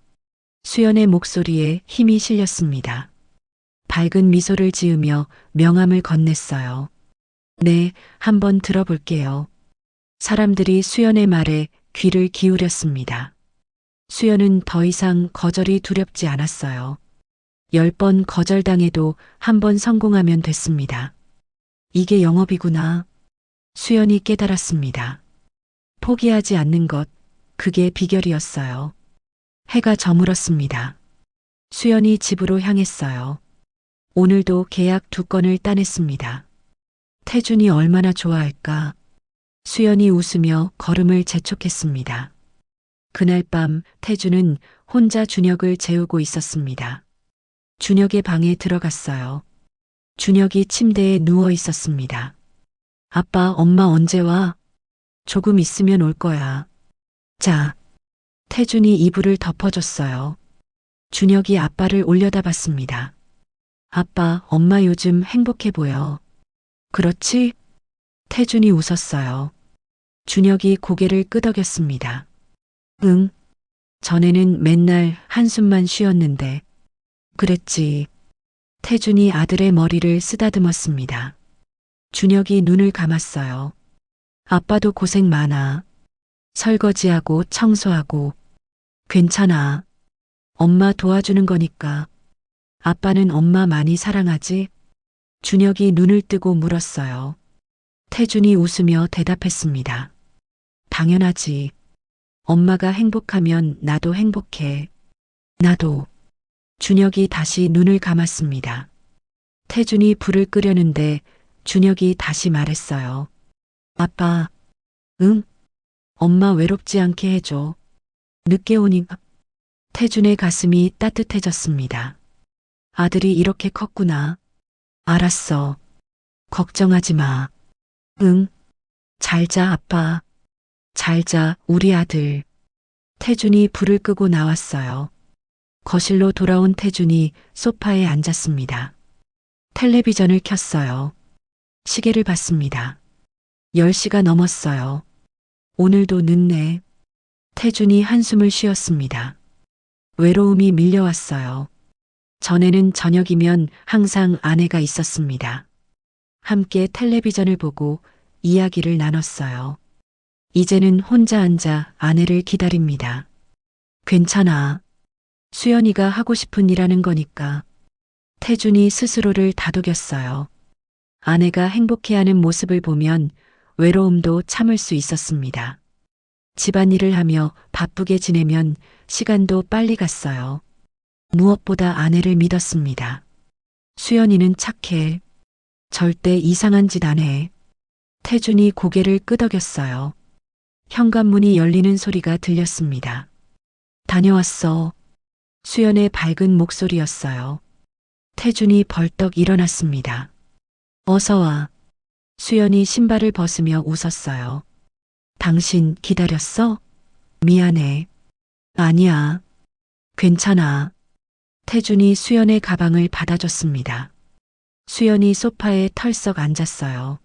수연의 목소리에 힘이 실렸습니다. 밝은 미소를 지으며 명함을 건넸어요. 네, 한번 들어볼게요. 사람들이 수연의 말에 귀를 기울였습니다. 수연은 더 이상 거절이 두렵지 않았어요. 10번 거절당해도 한 번 성공하면 됐습니다. 이게 영업이구나. 수연이 깨달았습니다. 포기하지 않는 것, 그게 비결이었어요. 해가 저물었습니다. 수연이 집으로 향했어요. 오늘도 계약 2건을 따냈습니다. 태준이 얼마나 좋아할까? 수연이 웃으며 걸음을 재촉했습니다. 그날 밤 태준은 혼자 준혁을 재우고 있었습니다. 준혁의 방에 들어갔어요. 준혁이 침대에 누워 있었습니다. 아빠, 엄마 언제 와? 조금 있으면 올 거야. 자, 태준이 이불을 덮어줬어요. 준혁이 아빠를 올려다봤습니다. 아빠, 엄마 요즘 행복해 보여. 그렇지? 태준이 웃었어요. 준혁이 고개를 끄덕였습니다. 응. 전에는 맨날 한숨만 쉬었는데. 그랬지. 태준이 아들의 머리를 쓰다듬었습니다. 준혁이 눈을 감았어요. 아빠도 고생 많아. 설거지하고 청소하고. 괜찮아. 엄마 도와주는 거니까. 아빠는 엄마 많이 사랑하지? 준혁이 눈을 뜨고 물었어요. 태준이 웃으며 대답했습니다. 당연하지. 엄마가 행복하면 나도 행복해. 나도. 준혁이 다시 눈을 감았습니다. 태준이 불을 끄려는데 준혁이 다시 말했어요. 아빠, 응? 엄마 외롭지 않게 해줘. 늦게 오니. 태준의 가슴이 따뜻해졌습니다. 아들이 이렇게 컸구나. 알았어. 걱정하지 마. 응. 잘 자, 아빠. 잘 자, 우리 아들. 태준이 불을 끄고 나왔어요. 거실로 돌아온 태준이 소파에 앉았습니다. 텔레비전을 켰어요. 시계를 봤습니다. 10시가 넘었어요. 오늘도 늦네. 태준이 한숨을 쉬었습니다. 외로움이 밀려왔어요. 전에는 저녁이면 항상 아내가 있었습니다. 함께 텔레비전을 보고 이야기를 나눴어요. 이제는 혼자 앉아 아내를 기다립니다. 괜찮아. 수연이가 하고 싶은 일 하는 거니까. 태준이 스스로를 다독였어요. 아내가 행복해하는 모습을 보면 외로움도 참을 수 있었습니다. 집안일을 하며 바쁘게 지내면 시간도 빨리 갔어요. 무엇보다 아내를 믿었습니다. 수연이는 착해. 절대 이상한 짓 안 해. 태준이 고개를 끄덕였어요. 현관문이 열리는 소리가 들렸습니다. 다녀왔어. 수연의 밝은 목소리였어요. 태준이 벌떡 일어났습니다. 어서 와. 수연이 신발을 벗으며 웃었어요. 당신 기다렸어? 미안해. 아니야. 괜찮아. 태준이 수연의 가방을 받아줬습니다. 수연이 소파에 털썩 앉았어요.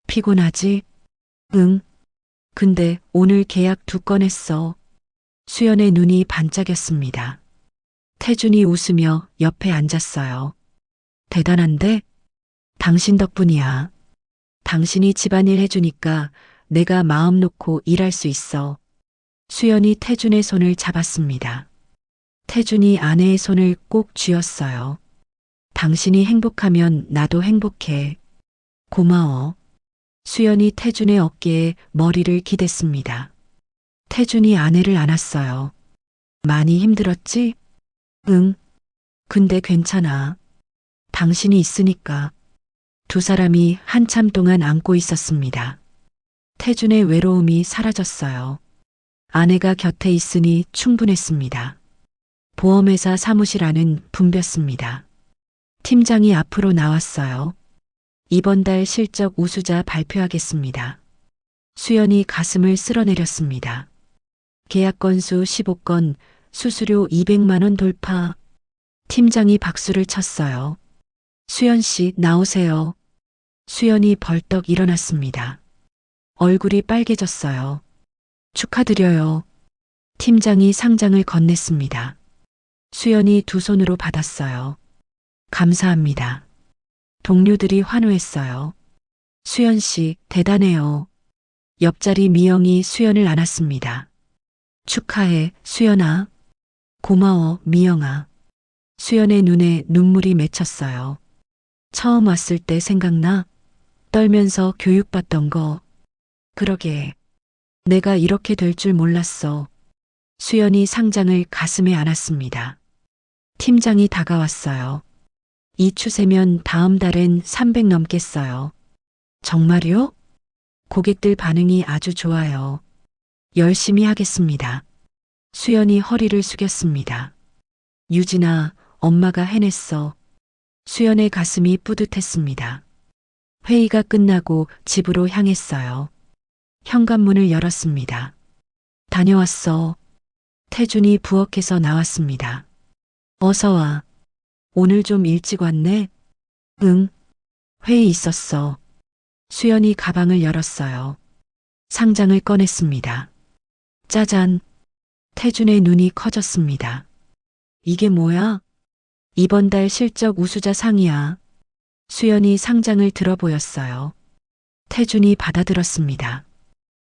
피곤하지? 응. 근데 오늘 계약 2건 했어. 수연의 눈이 반짝였습니다. 태준이 웃으며 옆에 앉았어요. 대단한데? 당신 덕분이야. 당신이 집안일 해주니까 내가 마음 놓고 일할 수 있어. 수연이 태준의 손을 잡았습니다. 태준이 아내의 손을 꼭 쥐었어요. 당신이 행복하면 나도 행복해. 고마워. 수연이 태준의 어깨에 머리를 기댔습니다. 태준이 아내를 안았어요. 많이 힘들었지? 응. 근데 괜찮아. 당신이 있으니까. 2사람이 한참 동안 안고 있었습니다. 태준의 외로움이 사라졌어요. 아내가 곁에 있으니 충분했습니다. 보험회사 사무실 안은 붐볐습니다. 팀장이 앞으로 나왔어요. 이번 달 실적 우수자 발표하겠습니다. 수연이 가슴을 쓸어내렸습니다. 계약 건수 15건, 수수료 200만 원 돌파. 팀장이 박수를 쳤어요. 수연 씨, 나오세요. 수연이 벌떡 일어났습니다. 얼굴이 빨개졌어요. 축하드려요. 팀장이 상장을 건넸습니다. 수연이 2손으로 받았어요. 감사합니다. 동료들이 환호했어요. 수연 씨, 대단해요. 옆자리 미영이 수연을 안았습니다. 축하해, 수연아. 고마워, 미영아. 수연의 눈에 눈물이 맺혔어요. 처음 왔을 때 생각나? 떨면서 교육받던 거. 그러게. 내가 이렇게 될 줄 몰랐어. 수연이 상장을 가슴에 안았습니다. 팀장이 다가왔어요. 이 추세면 다음 달엔 300 넘겠어요. 정말요? 고객들 반응이 아주 좋아요. 열심히 하겠습니다. 수연이 허리를 숙였습니다. 유진아, 엄마가 해냈어. 수연의 가슴이 뿌듯했습니다. 회의가 끝나고 집으로 향했어요. 현관문을 열었습니다. 다녀왔어. 태준이 부엌에서 나왔습니다. 어서 와. 오늘 좀 일찍 왔네? 응. 회의 있었어. 수연이 가방을 열었어요. 상장을 꺼냈습니다. 짜잔. 태준의 눈이 커졌습니다. 이게 뭐야? 이번 달 실적 우수자 상이야. 수연이 상장을 들어 보였어요. 태준이 받아들었습니다.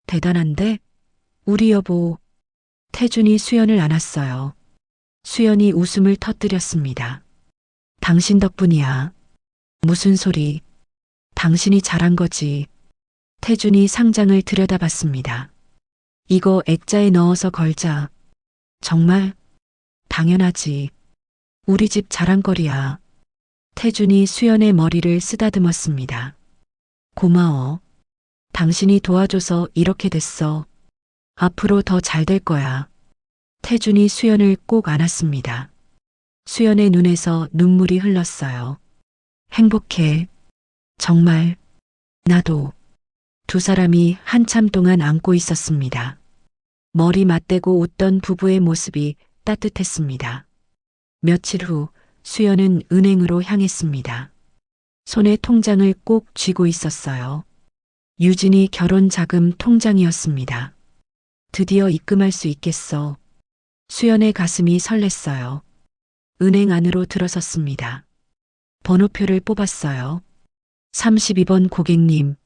대단한데? 우리 여보. 태준이 수연을 안았어요. 수연이 웃음을 터뜨렸습니다. 당신 덕분이야. 무슨 소리. 당신이 잘한 거지. 태준이 상장을 들여다봤습니다. 이거 액자에 넣어서 걸자. 정말? 당연하지. 우리 집 자랑거리야. 태준이 수연의 머리를 쓰다듬었습니다. 고마워. 당신이 도와줘서 이렇게 됐어. 앞으로 더 잘 될 거야. 태준이 수연을 꼭 안았습니다. 수연의 눈에서 눈물이 흘렀어요. 행복해. 정말. 나도. 두 사람이 한참 동안 안고 있었습니다. 머리 맞대고 웃던 부부의 모습이 따뜻했습니다. 며칠 후 수연은 은행으로 향했습니다. 손에 통장을 꼭 쥐고 있었어요. 유진이 결혼 자금 통장이었습니다. 드디어 입금할 수 있겠어. 수연의 가슴이 설렜어요. 은행 안으로 들어섰습니다. 번호표를 뽑았어요. 32번 고객님.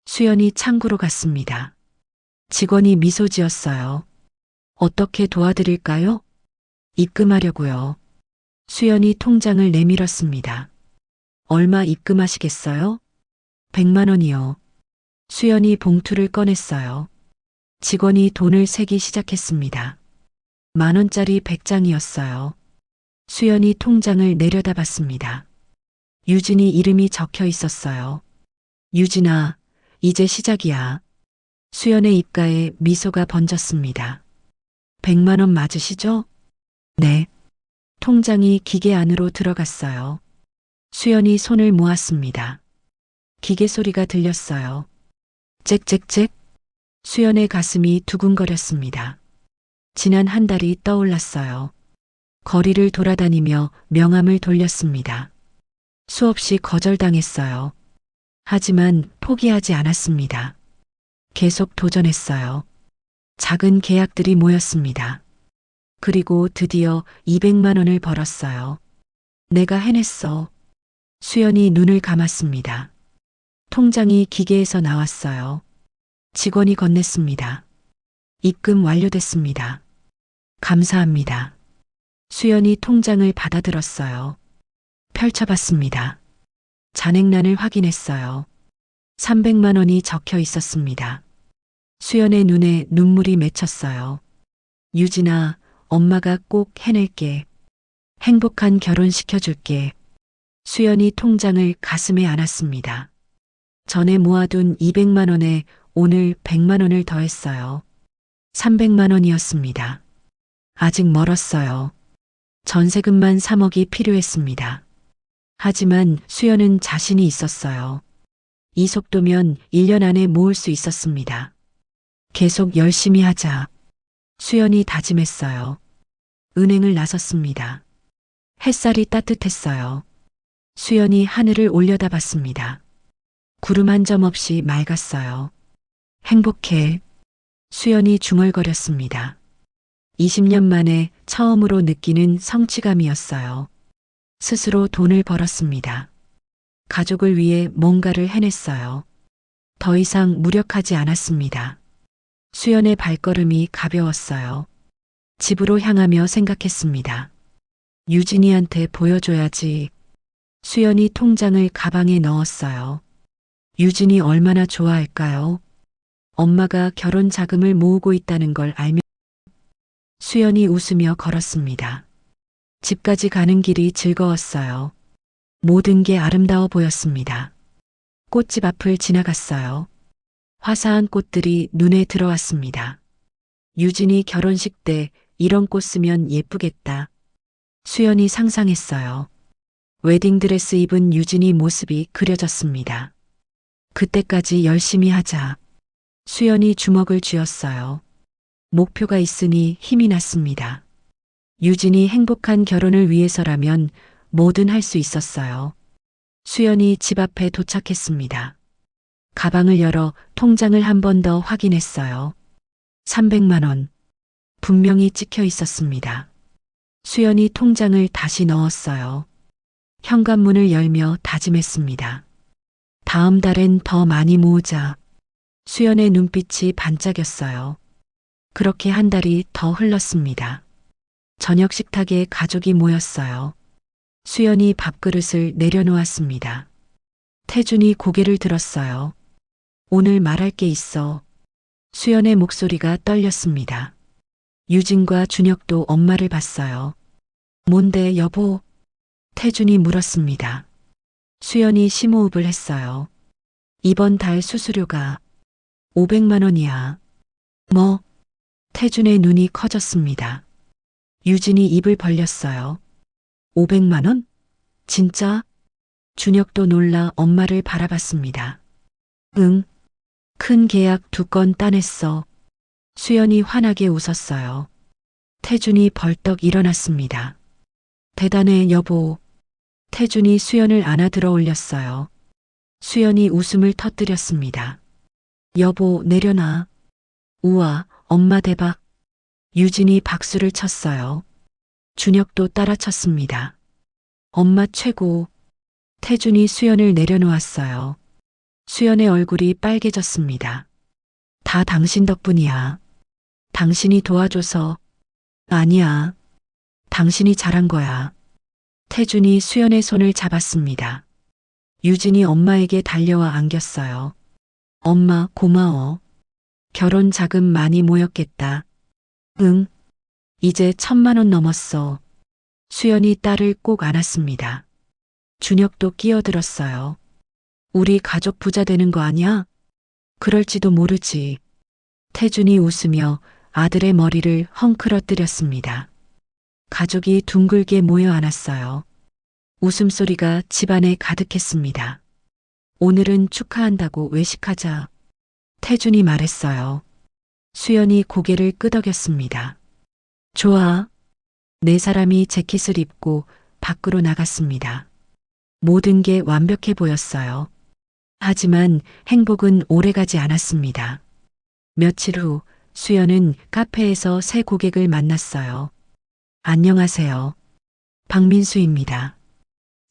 수연이 창구로 갔습니다. 직원이 미소 지었어요. 어떻게 도와드릴까요? 입금하려고요. 수연이 통장을 내밀었습니다. 얼마 입금하시겠어요? 100만 원이요. 수연이 봉투를 꺼냈어요. 직원이 돈을 세기 시작했습니다. 10,000원짜리 100장이었어요. 수연이 통장을 내려다봤습니다. 유진이 이름이 적혀 있었어요. 유진아, 이제 시작이야. 수연의 입가에 미소가 번졌습니다. 100만 원 맞으시죠? 네. 통장이 기계 안으로 들어갔어요. 수연이 손을 모았습니다. 기계 소리가 들렸어요. 짹짹짹. 수연의 가슴이 두근거렸습니다. 지난 한 달이 떠올랐어요. 거리를 돌아다니며 명함을 돌렸습니다. 수없이 거절당했어요. 하지만 포기하지 않았습니다. 계속 도전했어요. 작은 계약들이 모였습니다. 그리고 드디어 200만 원을 벌었어요. 내가 해냈어. 수연이 눈을 감았습니다. 통장이 기계에서 나왔어요. 직원이 건넸습니다. 입금 완료됐습니다. 감사합니다. 수연이 통장을 받아들었어요. 펼쳐봤습니다. 잔액란을 확인했어요. 300만 원이 적혀 있었습니다. 수연의 눈에 눈물이 맺혔어요. 유진아, 엄마가 꼭 해낼게. 행복한 결혼 시켜줄게. 수연이 통장을 가슴에 안았습니다. 전에 모아둔 200만 원에 오늘 100만 원을 더했어요. 300만 원이었습니다. 아직 멀었어요. 전세금만 3억이 필요했습니다. 하지만 수연은 자신이 있었어요. 이 속도면 1년 안에 모을 수 있었습니다. 계속 열심히 하자. 수연이 다짐했어요. 은행을 나섰습니다. 햇살이 따뜻했어요. 수연이 하늘을 올려다봤습니다. 구름 한 점 없이 맑았어요. 행복해. 수연이 중얼거렸습니다. 20년 만에 처음으로 느끼는 성취감이었어요. 스스로 돈을 벌었습니다. 가족을 위해 뭔가를 해냈어요. 더 이상 무력하지 않았습니다. 수연의 발걸음이 가벼웠어요. 집으로 향하며 생각했습니다. 유진이한테 보여줘야지. 수연이 통장을 가방에 넣었어요. 유진이 얼마나 좋아할까요? 엄마가 결혼 자금을 모으고 있다는 걸 알면 수연이 웃으며 걸었습니다. 집까지 가는 길이 즐거웠어요. 모든 게 아름다워 보였습니다. 꽃집 앞을 지나갔어요. 화사한 꽃들이 눈에 들어왔습니다. 유진이 결혼식 때 이런 꽃 쓰면 예쁘겠다. 수연이 상상했어요. 웨딩드레스 입은 유진이 모습이 그려졌습니다. 그때까지 열심히 하자. 수연이 주먹을 쥐었어요. 목표가 있으니 힘이 났습니다. 유진이 행복한 결혼을 위해서라면 뭐든 할 수 있었어요. 수연이 집 앞에 도착했습니다. 가방을 열어 통장을 한 번 더 확인했어요. 300만 원. 분명히 찍혀 있었습니다. 수연이 통장을 다시 넣었어요. 현관문을 열며 다짐했습니다. 다음 달엔 더 많이 모으자. 수연의 눈빛이 반짝였어요. 그렇게 한 달이 더 흘렀습니다. 저녁 식탁에 가족이 모였어요. 수연이 밥그릇을 내려놓았습니다. 태준이 고개를 들었어요. 오늘 말할 게 있어. 수연의 목소리가 떨렸습니다. 유진과 준혁도 엄마를 봤어요. 뭔데 여보? 태준이 물었습니다. 수연이 심호흡을 했어요. 이번 달 수수료가 500만 원이야. 뭐? 태준의 눈이 커졌습니다. 유진이 입을 벌렸어요. 500만 원? 진짜? 준혁도 놀라 엄마를 바라봤습니다. 응. 큰 계약 2건 따냈어. 수연이 환하게 웃었어요. 태준이 벌떡 일어났습니다. 대단해 여보. 태준이 수연을 안아 들어 올렸어요. 수연이 웃음을 터뜨렸습니다. 여보 내려놔. 우와 엄마 대박. 유진이 박수를 쳤어요. 준혁도 따라 쳤습니다. 엄마 최고. 태준이 수연을 내려놓았어요. 수연의 얼굴이 빨개졌습니다. 다 당신 덕분이야. 당신이 도와줘서. 아니야. 당신이 잘한 거야. 태준이 수연의 손을 잡았습니다. 유진이 엄마에게 달려와 안겼어요. 엄마 고마워. 결혼 자금 많이 모였겠다. 응. 이제 1,000만 원 넘었어. 수연이 딸을 꼭 안았습니다. 준혁도 끼어들었어요. 우리 가족 부자 되는 거 아니야? 그럴지도 모르지. 태준이 웃으며 아들의 머리를 헝클어뜨렸습니다. 가족이 둥글게 모여 앉았어요. 웃음소리가 집안에 가득했습니다. 오늘은 축하한다고 외식하자. 태준이 말했어요. 수연이 고개를 끄덕였습니다. 좋아. 네 사람이 재킷을 입고 밖으로 나갔습니다. 모든 게 완벽해 보였어요. 하지만 행복은 오래가지 않았습니다. 며칠 후 수연은 카페에서 새 고객을 만났어요. 안녕하세요. 박민수입니다.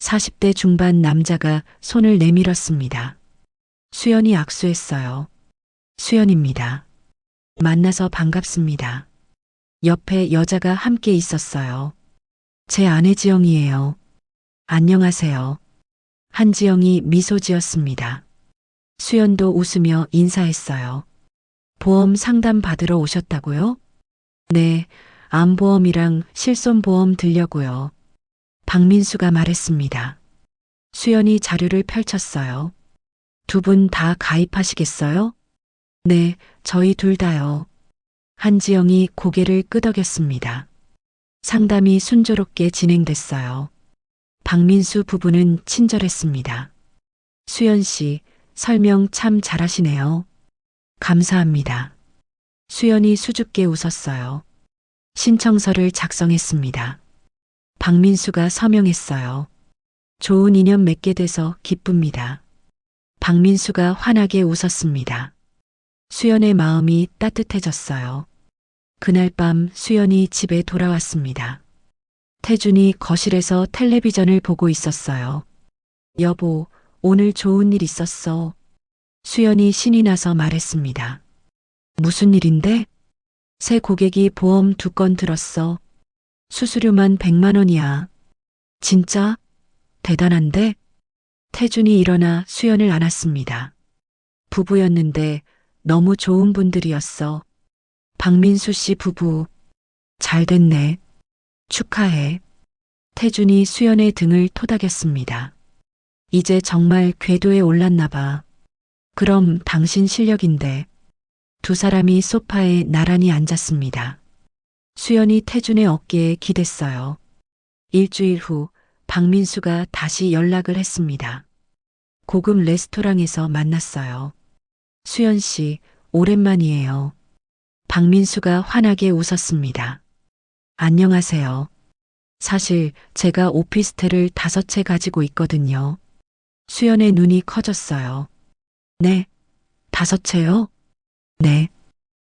40대 중반 남자가 손을 내밀었습니다. 수연이 악수했어요. 수연입니다. 만나서 반갑습니다. 옆에 여자가 함께 있었어요. 제 아내 지영이에요. 안녕하세요. 한지영이 미소 지었습니다. 수연도 웃으며 인사했어요. 보험 상담 받으러 오셨다고요? 네, 암보험이랑 실손보험 들려고요. 박민수가 말했습니다. 수연이 자료를 펼쳤어요. 두 분 다 가입하시겠어요? 네, 저희 둘 다요. 한지영이 고개를 끄덕였습니다. 상담이 순조롭게 진행됐어요. 박민수 부부는 친절했습니다. 수연 씨, 설명 참 잘하시네요. 감사합니다. 수연이 수줍게 웃었어요. 신청서를 작성했습니다. 박민수가 서명했어요. 좋은 인연 맺게 돼서 기쁩니다. 박민수가 환하게 웃었습니다. 수연의 마음이 따뜻해졌어요. 그날 밤 수연이 집에 돌아왔습니다. 태준이 거실에서 텔레비전을 보고 있었어요. 여보, 오늘 좋은 일 있었어. 수연이 신이 나서 말했습니다. 무슨 일인데? 새 고객이 보험 2건 들었어. 수수료만 100만 원이야. 진짜? 대단한데? 태준이 일어나 수연을 안았습니다. 부부였는데 너무 좋은 분들이었어. 박민수 씨 부부. 잘 됐네. 축하해. 태준이 수연의 등을 토닥였습니다. 이제 정말 궤도에 올랐나 봐. 그럼 당신 실력인데. 두 사람이 소파에 나란히 앉았습니다. 수연이 태준의 어깨에 기댔어요. 일주일 후 박민수가 다시 연락을 했습니다. 고급 레스토랑에서 만났어요. 수연 씨, 오랜만이에요. 박민수가 환하게 웃었습니다. 안녕하세요. 사실 제가 오피스텔을 5채 가지고 있거든요. 수연의 눈이 커졌어요. 네, 5채요? 네.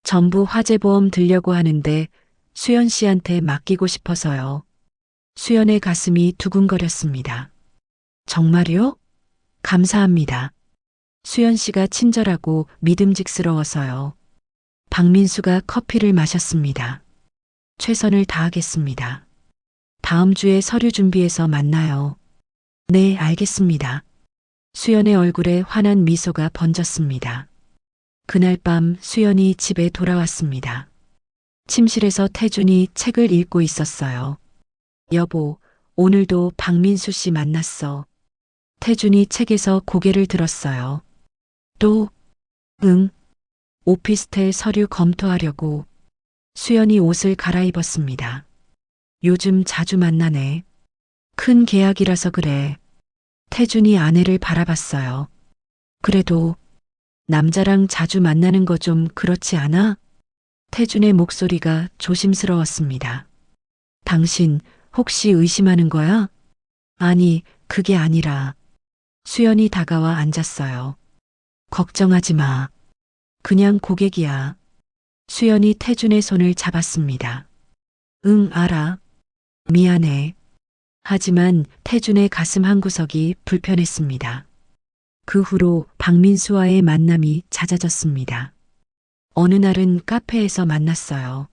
전부 화재보험 들려고 하는데 수연 씨한테 맡기고 싶어서요. 수연의 가슴이 두근거렸습니다. 정말요? 감사합니다. 수연 씨가 친절하고 믿음직스러워서요. 박민수가 커피를 마셨습니다. 최선을 다하겠습니다. 다음 주에 서류 준비해서 만나요. 네, 알겠습니다. 수연의 얼굴에 환한 미소가 번졌습니다. 그날 밤 수연이 집에 돌아왔습니다. 침실에서 태준이 책을 읽고 있었어요. 여보, 오늘도 박민수 씨 만났어. 태준이 책에서 고개를 들었어요. 또? 응. 오피스텔 서류 검토하려고. 수연이 옷을 갈아입었습니다. 요즘 자주 만나네. 큰 계약이라서 그래. 태준이 아내를 바라봤어요. 그래도 남자랑 자주 만나는 거 좀 그렇지 않아? 태준의 목소리가 조심스러웠습니다. 당신 혹시 의심하는 거야? 아니, 그게 아니라. 수연이 다가와 앉았어요. 걱정하지 마. 그냥 고객이야. 수연이 태준의 손을 잡았습니다. 응, 알아. 미안해. 하지만 태준의 가슴 한구석이 불편했습니다. 그 후로 박민수와의 만남이 잦아졌습니다. 어느 날은 카페에서 만났어요.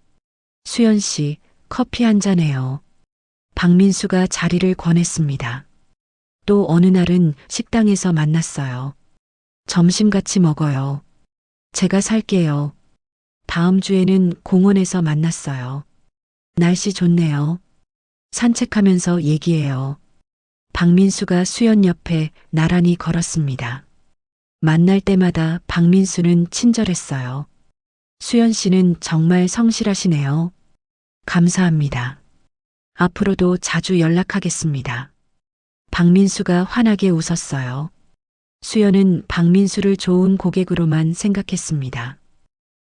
수연 씨, 커피 한 잔 해요. 박민수가 자리를 권했습니다. 또 어느 날은 식당에서 만났어요. 점심 같이 먹어요. 제가 살게요. 다음 주에는 공원에서 만났어요. 날씨 좋네요. 산책하면서 얘기해요. 박민수가 수연 옆에 나란히 걸었습니다. 만날 때마다 박민수는 친절했어요. 수연 씨는 정말 성실하시네요. 감사합니다. 앞으로도 자주 연락하겠습니다. 박민수가 환하게 웃었어요. 수연은 박민수를 좋은 고객으로만 생각했습니다.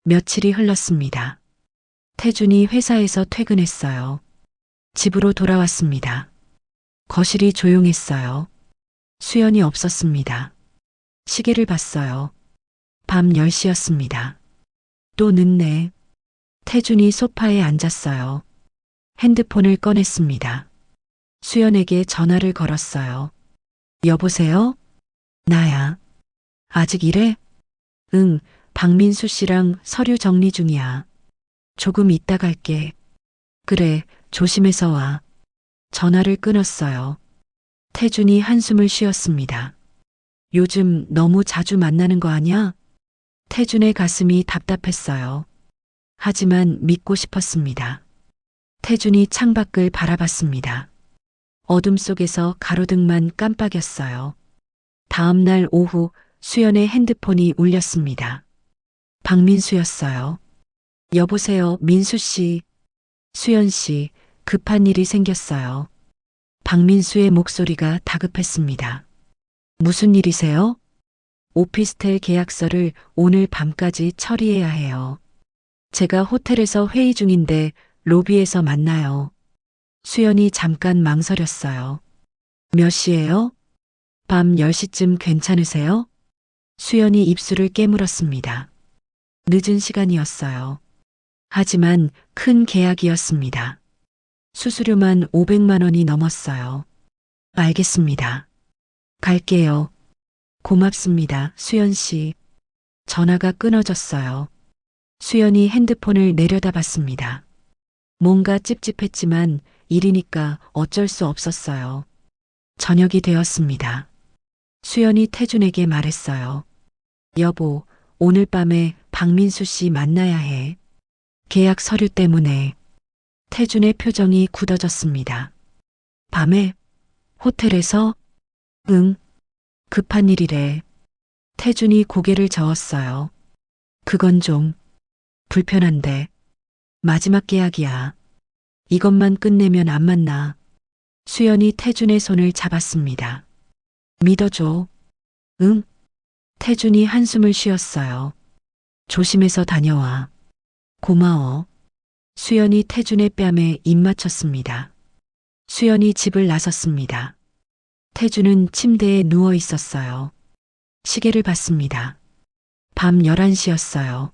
며칠이 흘렀습니다. 태준이 회사에서 퇴근했어요. 집으로 돌아왔습니다. 거실이 조용했어요. 수연이 없었습니다. 시계를 봤어요. 밤 10시였습니다. 또 늦네. 태준이 소파에 앉았어요. 핸드폰을 꺼냈습니다. 수연에게 전화를 걸었어요. 여보세요? 나야. 아직 일해? 응, 박민수 씨랑 서류 정리 중이야. 조금 이따 갈게. 그래, 조심해서 와. 전화를 끊었어요. 태준이 한숨을 쉬었습니다. 요즘 너무 자주 만나는 거 아냐? 태준의 가슴이 답답했어요. 하지만 믿고 싶었습니다. 태준이 창밖을 바라봤습니다. 어둠 속에서 가로등만 깜빡였어요. 다음 날 오후 수연의 핸드폰이 울렸습니다. 박민수였어요. 여보세요, 민수 씨. 수연 씨, 급한 일이 생겼어요. 박민수의 목소리가 다급했습니다. 무슨 일이세요? 오피스텔 계약서를 오늘 밤까지 처리해야 해요. 제가 호텔에서 회의 중인데 로비에서 만나요. 수연이 잠깐 망설였어요. 몇 시예요? 밤 10시쯤 괜찮으세요? 수연이 입술을 깨물었습니다. 늦은 시간이었어요. 하지만 큰 계약이었습니다. 수수료만 500만 원이 넘었어요. 알겠습니다. 갈게요. 고맙습니다, 수연 씨. 전화가 끊어졌어요. 수연이 핸드폰을 내려다봤습니다. 뭔가 찝찝했지만 일이니까 어쩔 수 없었어요. 저녁이 되었습니다. 수연이 태준에게 말했어요. 여보, 오늘 밤에 박민수 씨 만나야 해. 계약 서류 때문에. 태준의 표정이 굳어졌습니다. 밤에 호텔에서? 응, 급한 일이래. 태준이 고개를 저었어요. 그건 좀 불편한데. 마지막 계약이야. 이것만 끝내면 안 만나. 수연이 태준의 손을 잡았습니다. 믿어줘. 응? 태준이 한숨을 쉬었어요. 조심해서 다녀와. 고마워. 수연이 태준의 뺨에 입 맞췄습니다. 수연이 집을 나섰습니다. 태준은 침대에 누워 있었어요. 시계를 봤습니다. 밤 11시였어요.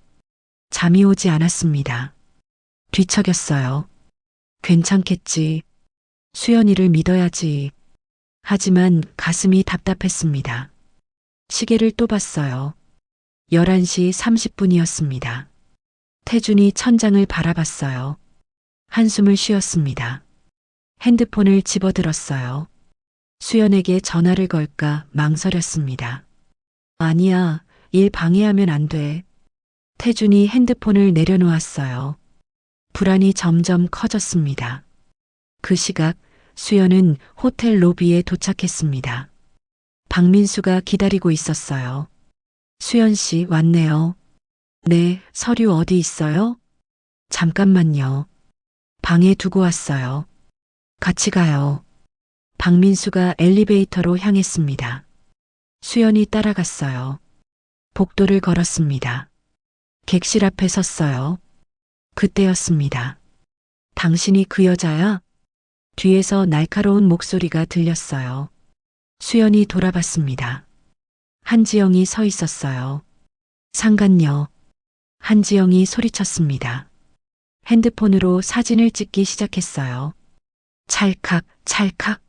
잠이 오지 않았습니다. 뒤척였어요. 괜찮겠지. 수연이를 믿어야지. 하지만 가슴이 답답했습니다. 시계를 또 봤어요. 11시 30분이었습니다. 태준이 천장을 바라봤어요. 한숨을 쉬었습니다. 핸드폰을 집어들었어요. 수연에게 전화를 걸까 망설였습니다. 아니야, 일 방해하면 안 돼. 태준이 핸드폰을 내려놓았어요. 불안이 점점 커졌습니다. 그 시각 수연은 호텔 로비에 도착했습니다. 박민수가 기다리고 있었어요. 수연 씨 왔네요. 네, 서류 어디 있어요? 잠깐만요. 방에 두고 왔어요. 같이 가요. 박민수가 엘리베이터로 향했습니다. 수연이 따라갔어요. 복도를 걸었습니다. 객실 앞에 섰어요. 그때였습니다. 당신이 그 여자야? 뒤에서 날카로운 목소리가 들렸어요. 수연이 돌아봤습니다. 한지영이 서 있었어요. 상간녀. 한지영이 소리쳤습니다. 핸드폰으로 사진을 찍기 시작했어요. 찰칵, 찰칵.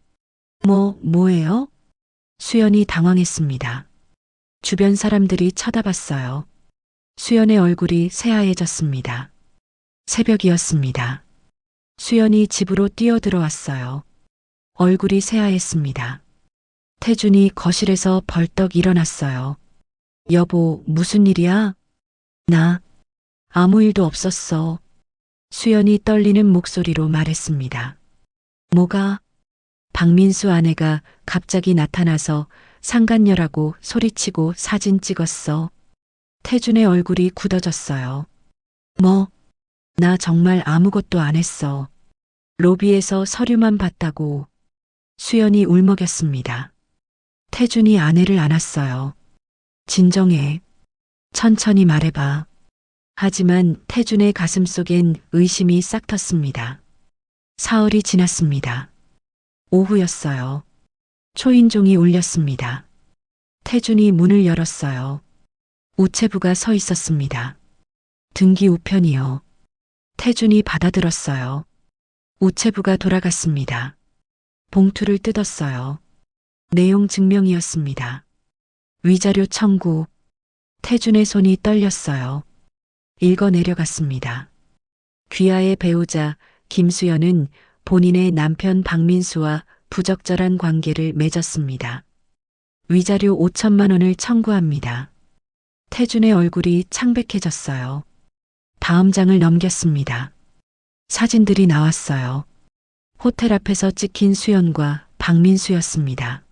뭐예요? 수연이 당황했습니다. 주변 사람들이 쳐다봤어요. 수연의 얼굴이 새하얘졌습니다. 새벽이었습니다. 수연이 집으로 뛰어들어왔어요. 얼굴이 새하였습니다. 태준이 거실에서 벌떡 일어났어요. 여보, 무슨 일이야? 나 아무 일도 없었어. 수연이 떨리는 목소리로 말했습니다. 뭐가? 박민수 아내가 갑자기 나타나서 상간녀라고 소리치고 사진 찍었어. 태준의 얼굴이 굳어졌어요. 뭐? 나 정말 아무것도 안 했어. 로비에서 서류만 봤다고. 수연이 울먹였습니다. 태준이 아내를 안았어요. 진정해. 천천히 말해봐. 하지만 태준의 가슴 속엔 의심이 싹 텄습니다. 사흘이 지났습니다. 오후였어요. 초인종이 울렸습니다. 태준이 문을 열었어요. 우체부가 서 있었습니다. 등기 우편이요. 태준이 받아들었어요. 우체부가 돌아갔습니다. 봉투를 뜯었어요. 내용 증명이었습니다. 위자료 청구. 태준의 손이 떨렸어요. 읽어 내려갔습니다. 귀하의 배우자 김수연은 본인의 남편 박민수와 부적절한 관계를 맺었습니다. 위자료 5천만 원을 청구합니다. 태준의 얼굴이 창백해졌어요. 다음 장을 넘겼습니다. 사진들이 나왔어요. 호텔 앞에서 찍힌 수연과 박민수였습니다.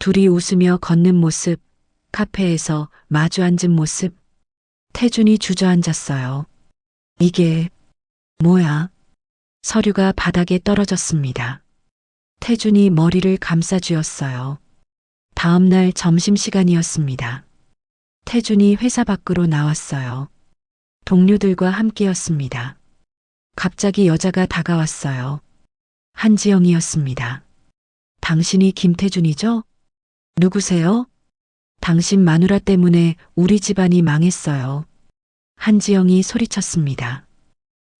둘이 웃으며 걷는 모습, 카페에서 마주 앉은 모습. 태준이 주저앉았어요. 이게 뭐야? 서류가 바닥에 떨어졌습니다. 태준이 머리를 감싸쥐었어요. 다음 날 점심시간이었습니다. 태준이 회사 밖으로 나왔어요. 동료들과 함께였습니다. 갑자기 여자가 다가왔어요. 한지영이었습니다. 당신이 김태준이죠? 누구세요? 당신 마누라 때문에 우리 집안이 망했어요. 한지영이 소리쳤습니다.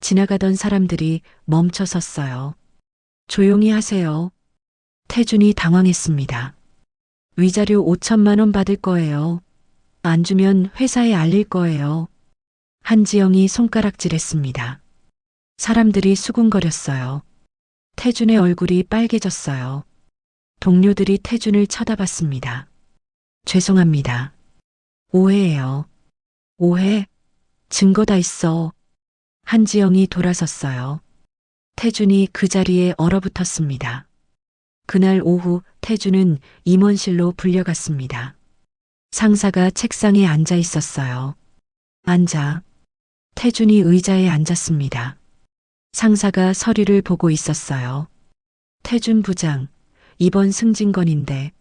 지나가던 사람들이 멈춰 섰어요. 조용히 하세요. 태준이 당황했습니다. 위자료 5천만 원 받을 거예요. 안 주면 회사에 알릴 거예요. 한지영이 손가락질했습니다. 사람들이 수군거렸어요. 태준의 얼굴이 빨개졌어요. 동료들이 태준을 쳐다봤습니다. 죄송합니다. 오해예요. 오해? 증거 다 있어. 한지영이 돌아섰어요. 태준이 그 자리에 얼어붙었습니다. 그날 오후 태준은 임원실로 불려갔습니다. 상사가 책상에 앉아 있었어요. 앉아. 태준이 의자에 앉았습니다. 상사가 서류를 보고 있었어요. 태준 부장, 이번 승진건인데.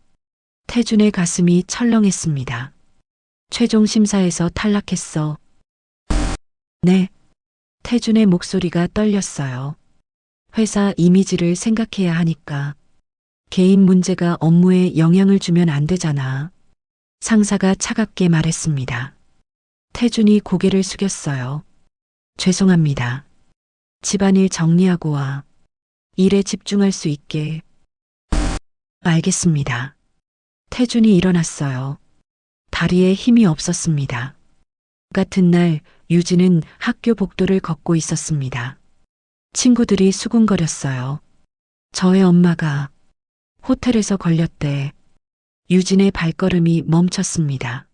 태준의 가슴이 철렁했습니다. 최종 심사에서 탈락했어. 네. 태준의 목소리가 떨렸어요. 회사 이미지를 생각해야 하니까. 개인 문제가 업무에 영향을 주면 안 되잖아. 상사가 차갑게 말했습니다. 태준이 고개를 숙였어요. 죄송합니다. 집안일 정리하고 와. 일에 집중할 수 있게. 알겠습니다. 태준이 일어났어요. 다리에 힘이 없었습니다. 같은 날 유진은 학교 복도를 걷고 있었습니다. 친구들이 수군거렸어요. 저의 엄마가 호텔에서 걸렸대. 유진의 발걸음이 멈췄습니다.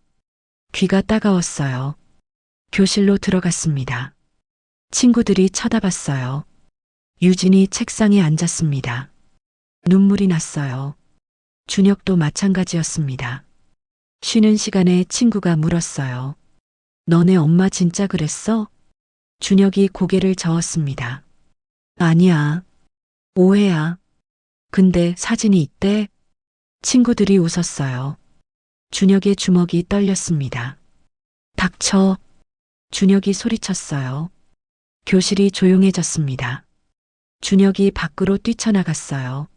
귀가 따가웠어요. 교실로 들어갔습니다. 친구들이 쳐다봤어요. 유진이 책상에 앉았습니다. 눈물이 났어요. 준혁도 마찬가지였습니다. 쉬는 시간에 친구가 물었어요. 너네 엄마 진짜 그랬어? 준혁이 고개를 저었습니다. 아니야. 오해야. 근데 사진이 있대? 친구들이 웃었어요. 준혁의 주먹이 떨렸습니다. 닥쳐. 준혁이 소리쳤어요. 교실이 조용해졌습니다. 준혁이 밖으로 뛰쳐나갔어요.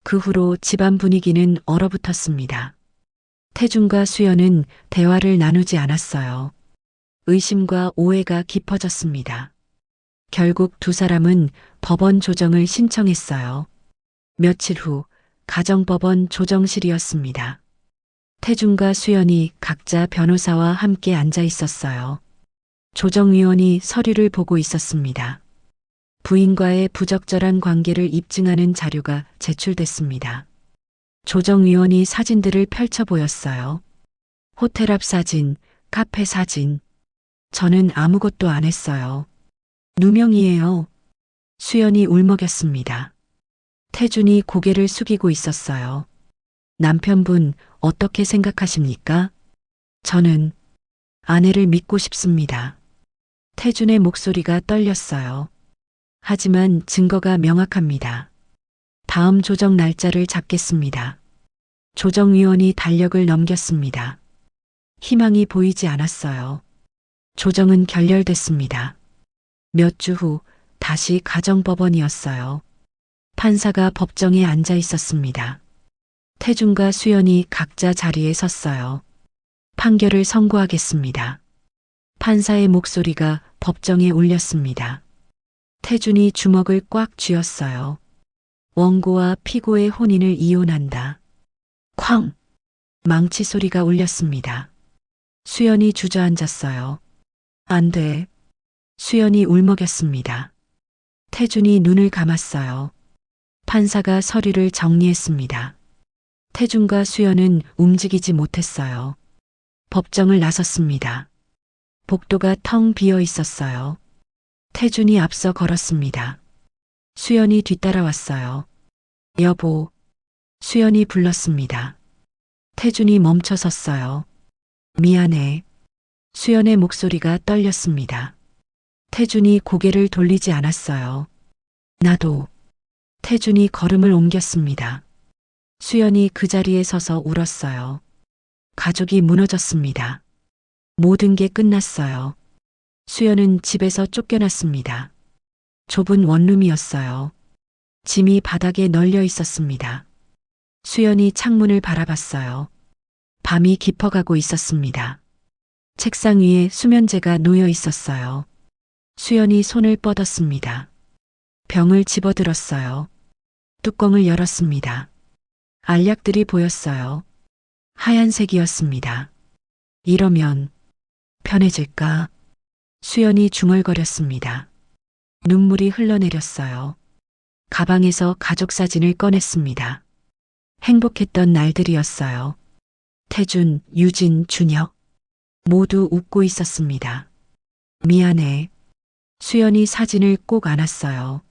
그 후로 집안 분위기는 얼어붙었습니다. 태준과 수연은 대화를 나누지 않았어요. 의심과 오해가 깊어졌습니다. 결국 두 사람은 법원 조정을 신청했어요. 며칠 후 가정법원 조정실이었습니다. 태준과 수연이 각자 변호사와 함께 앉아 있었어요. 조정위원이 서류를 보고 있었습니다. 부인과의 부적절한 관계를 입증하는 자료가 제출됐습니다. 조정위원이 사진들을 펼쳐 보였어요. 호텔 앞 사진, 카페 사진. 저는 아무것도 안 했어요. 누명이에요. 수연이 울먹였습니다. 태준이 고개를 숙이고 있었어요. 남편분 어떻게 생각하십니까? 저는 아내를 믿고 싶습니다. 태준의 목소리가 떨렸어요. 하지만 증거가 명확합니다. 다음 조정 날짜를 잡겠습니다. 조정위원이 달력을 넘겼습니다. 희망이 보이지 않았어요. 조정은 결렬됐습니다. 몇 주 후 다시 가정법원이었어요. 판사가 법정에 앉아 있었습니다. 태준과 수연이 각자 자리에 섰어요. 판결을 선고하겠습니다. 판사의 목소리가 법정에 울렸습니다. 태준이 주먹을 꽉 쥐었어요. 원고와 피고의 혼인을 이혼한다. 쾅! 망치 소리가 울렸습니다. 수연이 주저앉았어요. 안 돼. 수연이 울먹였습니다. 태준이 눈을 감았어요. 판사가 서류를 정리했습니다. 태준과 수연은 움직이지 못했어요. 법정을 나섰습니다. 복도가 텅 비어 있었어요. 태준이 앞서 걸었습니다. 수연이 뒤따라왔어요. 여보. 수연이 불렀습니다. 태준이 멈춰 섰어요. 미안해. 수연의 목소리가 떨렸습니다. 태준이 고개를 돌리지 않았어요. 나도. 태준이 걸음을 옮겼습니다. 수연이 그 자리에 서서 울었어요. 가족이 무너졌습니다. 모든 게 끝났어요. 수연은 집에서 쫓겨났습니다. 좁은 원룸이었어요. 짐이 바닥에 널려 있었습니다. 수연이 창문을 바라봤어요. 밤이 깊어가고 있었습니다. 책상 위에 수면제가 놓여 있었어요. 수연이 손을 뻗었습니다. 병을 집어들었어요. 뚜껑을 열었습니다. 알약들이 보였어요. 하얀색이었습니다. 이러면 편해질까? 수연이 중얼거렸습니다. 눈물이 흘러내렸어요. 가방에서 가족 사진을 꺼냈습니다. 행복했던 날들이었어요. 태준, 유진, 준혁. 모두 웃고 있었습니다. 미안해. 수연이 사진을 꼭 안았어요.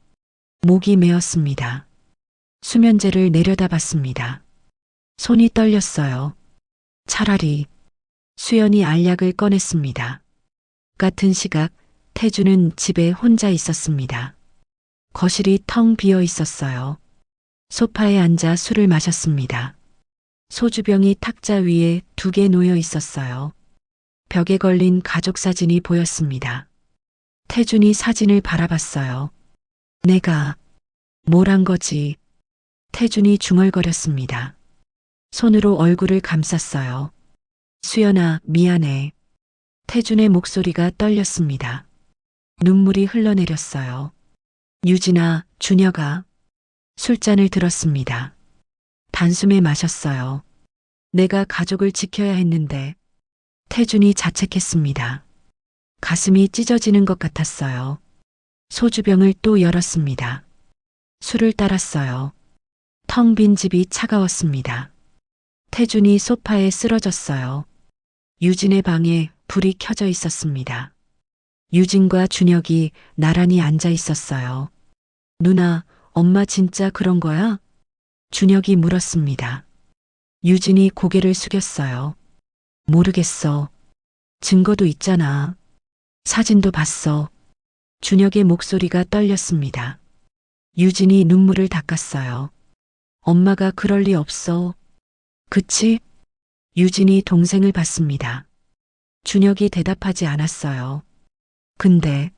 목이 메었습니다. 수면제를 내려다봤습니다. 손이 떨렸어요. 차라리 수연이 알약을 꺼냈습니다. 같은 시각 태주는 집에 혼자 있었습니다. 거실이 텅 비어 있었어요. 소파에 앉아 술을 마셨습니다. 소주병이 탁자 위에 2개 놓여 있었어요. 벽에 걸린 가족 사진이 보였습니다. 태준이 사진을 바라봤어요. 내가 뭘 한 거지? 태준이 중얼거렸습니다. 손으로 얼굴을 감쌌어요. 수연아, 미안해. 태준의 목소리가 떨렸습니다. 눈물이 흘러내렸어요. 유진아, 준혁아. 술잔을 들었습니다. 단숨에 마셨어요. 내가 가족을 지켜야 했는데. 태준이 자책했습니다. 가슴이 찢어지는 것 같았어요. 소주병을 또 열었습니다. 술을 따랐어요. 텅 빈 집이 차가웠습니다. 태준이 소파에 쓰러졌어요. 유진의 방에 불이 켜져 있었습니다. 유진과 준혁이 나란히 앉아 있었어요. 누나, 엄마 진짜 그런 거야? 준혁이 물었습니다. 유진이 고개를 숙였어요. 모르겠어. 증거도 있잖아. 사진도 봤어. 준혁의 목소리가 떨렸습니다. 유진이 눈물을 닦았어요. 엄마가 그럴 리 없어. 그치? 유진이 동생을 봤습니다. 준혁이 대답하지 않았어요. 근데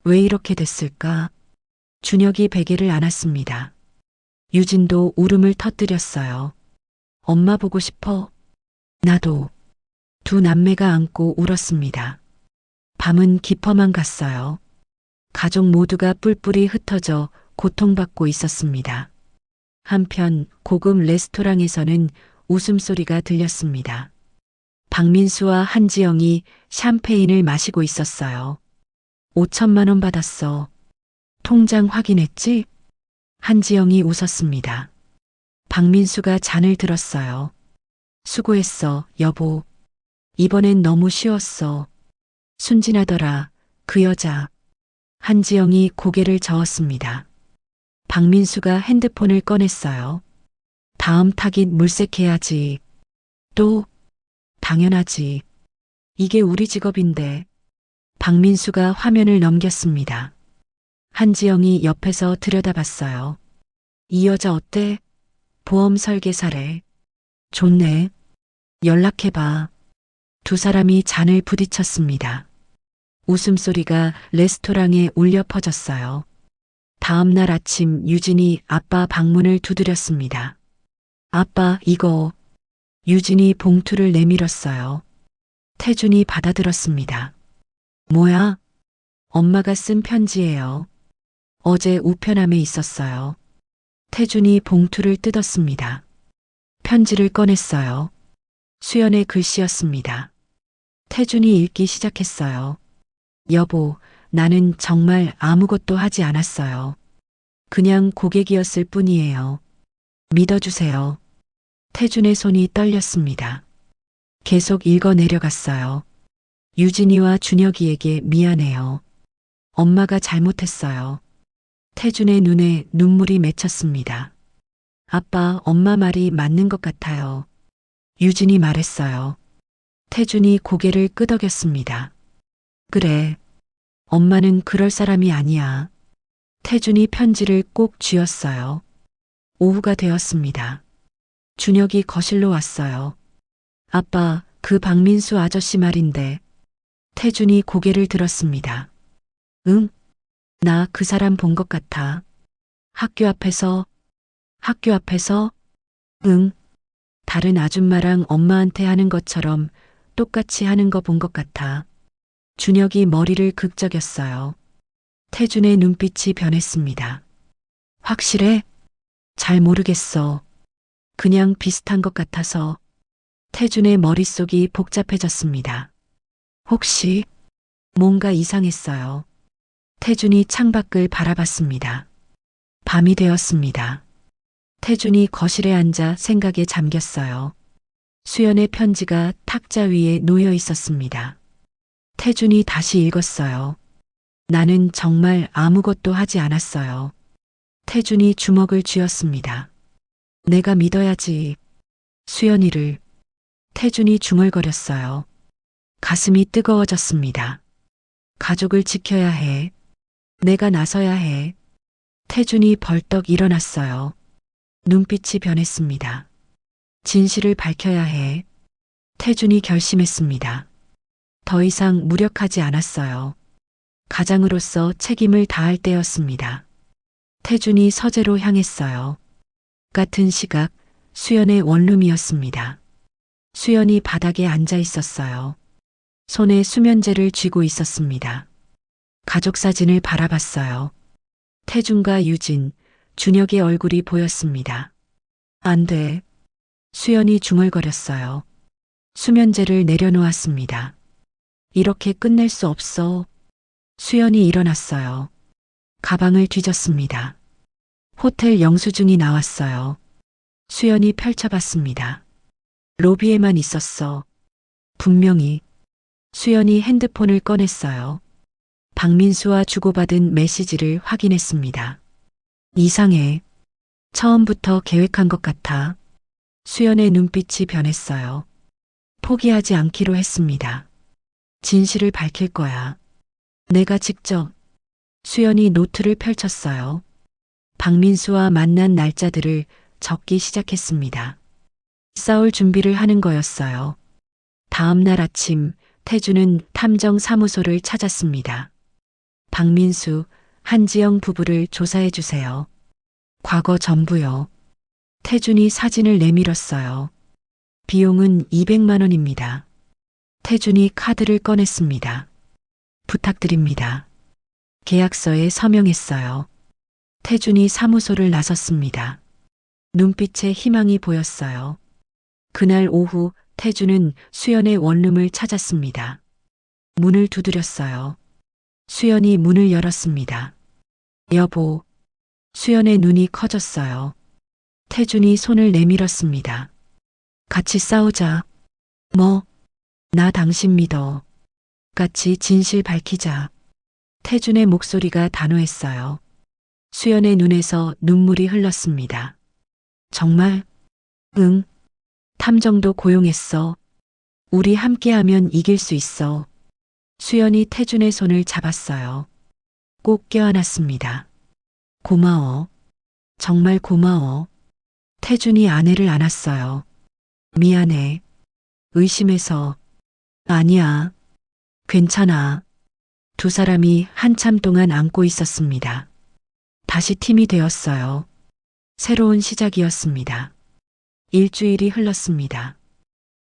왜 이렇게 됐을까? 준혁이 베개를 안았습니다. 유진도 울음을 터뜨렸어요. 엄마 보고 싶어. 나도. 2 남매가 안고 울었습니다. 밤은 깊어만 갔어요. 가족 모두가 뿔뿔이 흩어져 고통받고 있었습니다. 한편 고급 레스토랑에서는 웃음소리가 들렸습니다. 박민수와 한지영이 샴페인을 마시고 있었어요. 5천만 원 받았어. 통장 확인했지? 한지영이 웃었습니다. 박민수가 잔을 들었어요. 수고했어, 여보. 이번엔 너무 쉬웠어. 순진하더라, 그 여자. 한지영이 고개를 저었습니다. 박민수가 핸드폰을 꺼냈어요. 다음 타깃 물색해야지. 또? 당연하지. 이게 우리 직업인데. 박민수가 화면을 넘겼습니다. 한지영이 옆에서 들여다봤어요. 이 여자 어때? 보험 설계사래. 좋네. 연락해봐. 2 사람이 잔을 부딪혔습니다. 웃음소리가 레스토랑에 울려 퍼졌어요. 다음 날 아침 유진이 아빠 방문을 두드렸습니다. 아빠, 이거. 유진이 봉투를 내밀었어요. 태준이 받아들었습니다. 뭐야? 엄마가 쓴 편지예요. 어제 우편함에 있었어요. 태준이 봉투를 뜯었습니다. 편지를 꺼냈어요. 수연의 글씨였습니다. 태준이 읽기 시작했어요. 여보, 나는 정말 아무것도 하지 않았어요. 그냥 고객이었을 뿐이에요. 믿어주세요. 태준의 손이 떨렸습니다. 계속 읽어 내려갔어요. 유진이와 준혁이에게 미안해요. 엄마가 잘못했어요. 태준의 눈에 눈물이 맺혔습니다. 아빠, 엄마 말이 맞는 것 같아요. 유진이 말했어요. 태준이 고개를 끄덕였습니다. 그래. 엄마는 그럴 사람이 아니야. 태준이 편지를 꼭 쥐었어요. 오후가 되었습니다. 준혁이 거실로 왔어요. 아빠, 그 박민수 아저씨 말인데. 태준이 고개를 들었습니다. 응? 나 그 사람 본 것 같아. 학교 앞에서? 응. 다른 아줌마랑 엄마한테 하는 것처럼 똑같이 하는 거 본 것 같아. 준혁이 머리를 극적였어요. 태준의 눈빛이 변했습니다. 확실해? 잘 모르겠어. 그냥 비슷한 것 같아서. 태준의 머릿속이 복잡해졌습니다. 혹시 뭔가 이상했어요. 태준이 창밖을 바라봤습니다. 밤이 되었습니다. 태준이 거실에 앉아 생각에 잠겼어요. 수연의 편지가 탁자 위에 놓여 있었습니다. 태준이 다시 읽었어요. 나는 정말 아무것도 하지 않았어요. 태준이 주먹을 쥐었습니다. 내가 믿어야지. 수연이를. 태준이 중얼거렸어요. 가슴이 뜨거워졌습니다. 가족을 지켜야 해. 내가 나서야 해. 태준이 벌떡 일어났어요. 눈빛이 변했습니다. 진실을 밝혀야 해. 태준이 결심했습니다. 더 이상 무력하지 않았어요. 가장으로서 책임을 다할 때였습니다. 태준이 서재로 향했어요. 같은 시각 수연의 원룸이었습니다. 수연이 바닥에 앉아 있었어요. 손에 수면제를 쥐고 있었습니다. 가족 사진을 바라봤어요. 태준과 유진, 준혁의 얼굴이 보였습니다. 안 돼. 수연이 중얼거렸어요. 수면제를 내려놓았습니다. 이렇게 끝낼 수 없어. 수연이 일어났어요. 가방을 뒤졌습니다. 호텔 영수증이 나왔어요. 수연이 펼쳐봤습니다. 로비에만 있었어. 분명히. 수연이 핸드폰을 꺼냈어요. 박민수와 주고받은 메시지를 확인했습니다. 이상해. 처음부터 계획한 것 같아. 수연의 눈빛이 변했어요. 포기하지 않기로 했습니다. 진실을 밝힐 거야. 내가 직접. 수연이 노트를 펼쳤어요. 박민수와 만난 날짜들을 적기 시작했습니다. 싸울 준비를 하는 거였어요. 다음 날 아침 태준은 탐정사무소를 찾았습니다. 박민수, 한지영 부부를 조사해 주세요. 과거 전부요. 태준이 사진을 내밀었어요. 비용은 200만 원입니다. 태준이 카드를 꺼냈습니다. 부탁드립니다. 계약서에 서명했어요. 태준이 사무소를 나섰습니다. 눈빛에 희망이 보였어요. 그날 오후 태준은 수연의 원룸을 찾았습니다. 문을 두드렸어요. 수연이 문을 열었습니다. 여보. 수연의 눈이 커졌어요. 태준이 손을 내밀었습니다. 같이 싸우자. 뭐? 나 당신 믿어. 같이 진실 밝히자. 태준의 목소리가 단호했어요. 수연의 눈에서 눈물이 흘렀습니다. 정말? 응. 탐정도 고용했어. 우리 함께하면 이길 수 있어. 수연이 태준의 손을 잡았어요. 꼭 껴안았습니다. 고마워. 정말 고마워. 태준이 아내를 안았어요. 미안해. 의심해서. 아니야. 괜찮아. 두 사람이 한참 동안 안고 있었습니다. 다시 팀이 되었어요. 새로운 시작이었습니다. 일주일이 흘렀습니다.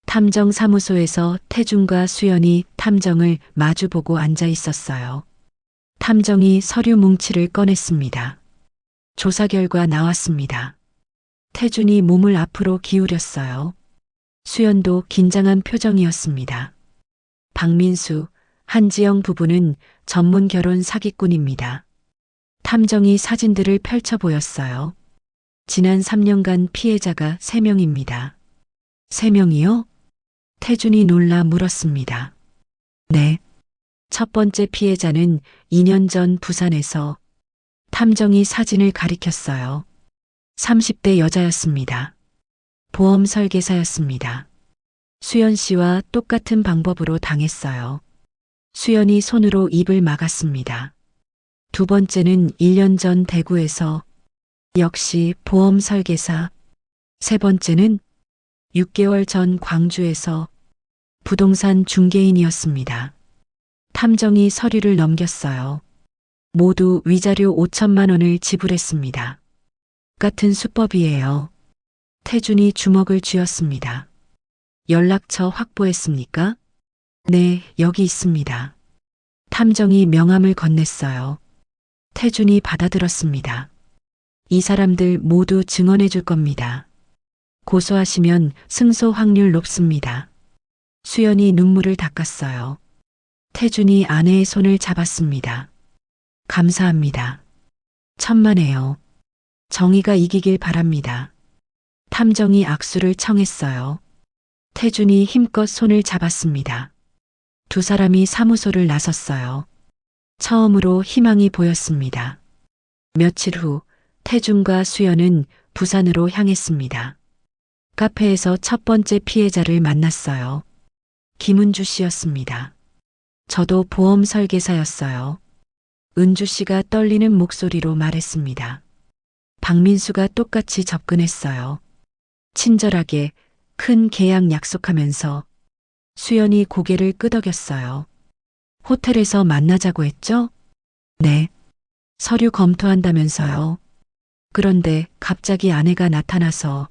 탐정사무소에서 태준과 수연이 탐정을 마주보고 앉아 있었어요. 탐정이 서류 뭉치를 꺼냈습니다. 조사 결과 나왔습니다. 태준이 몸을 앞으로 기울였어요. 수연도 긴장한 표정이었습니다. 박민수, 한지영 부부는 전문 결혼 사기꾼입니다. 탐정이 사진들을 펼쳐 보였어요. 지난 3년간 피해자가 3명입니다. 3명이요? 태준이 놀라 물었습니다. 네. 첫 번째 피해자는 2년 전 부산에서. 탐정이 사진을 가리켰어요. 30대 여자였습니다. 보험 설계사였습니다. 수연 씨와 똑같은 방법으로 당했어요. 수연이 손으로 입을 막았습니다. 두 번째는 1년 전 대구에서. 역시 보험 설계사. 세 번째는 6개월 전 광주에서. 부동산 중개인이었습니다. 탐정이 서류를 넘겼어요. 모두 위자료 5천만 원을 지불했습니다. 같은 수법이에요. 태준이 주먹을 쥐었습니다. 연락처 확보했습니까? 네, 여기 있습니다. 탐정이 명함을 건넸어요. 태준이 받아들었습니다. 이 사람들 모두 증언해 줄 겁니다. 고소하시면 승소 확률 높습니다. 수연이 눈물을 닦았어요. 태준이 아내의 손을 잡았습니다. 감사합니다. 천만에요. 정의가 이기길 바랍니다. 탐정이 악수를 청했어요. 태준이 힘껏 손을 잡았습니다. 두 사람이 사무소를 나섰어요. 처음으로 희망이 보였습니다. 며칠 후 태준과 수연은 부산으로 향했습니다. 카페에서 첫 번째 피해자를 만났어요. 김은주 씨였습니다. 저도 보험 설계사였어요. 은주 씨가 떨리는 목소리로 말했습니다. 박민수가 똑같이 접근했어요. 친절하게 큰 계약 약속하면서 수연이 고개를 끄덕였어요. 호텔에서 만나자고 했죠? 네. 서류 검토한다면서요. 그런데 갑자기 아내가 나타나서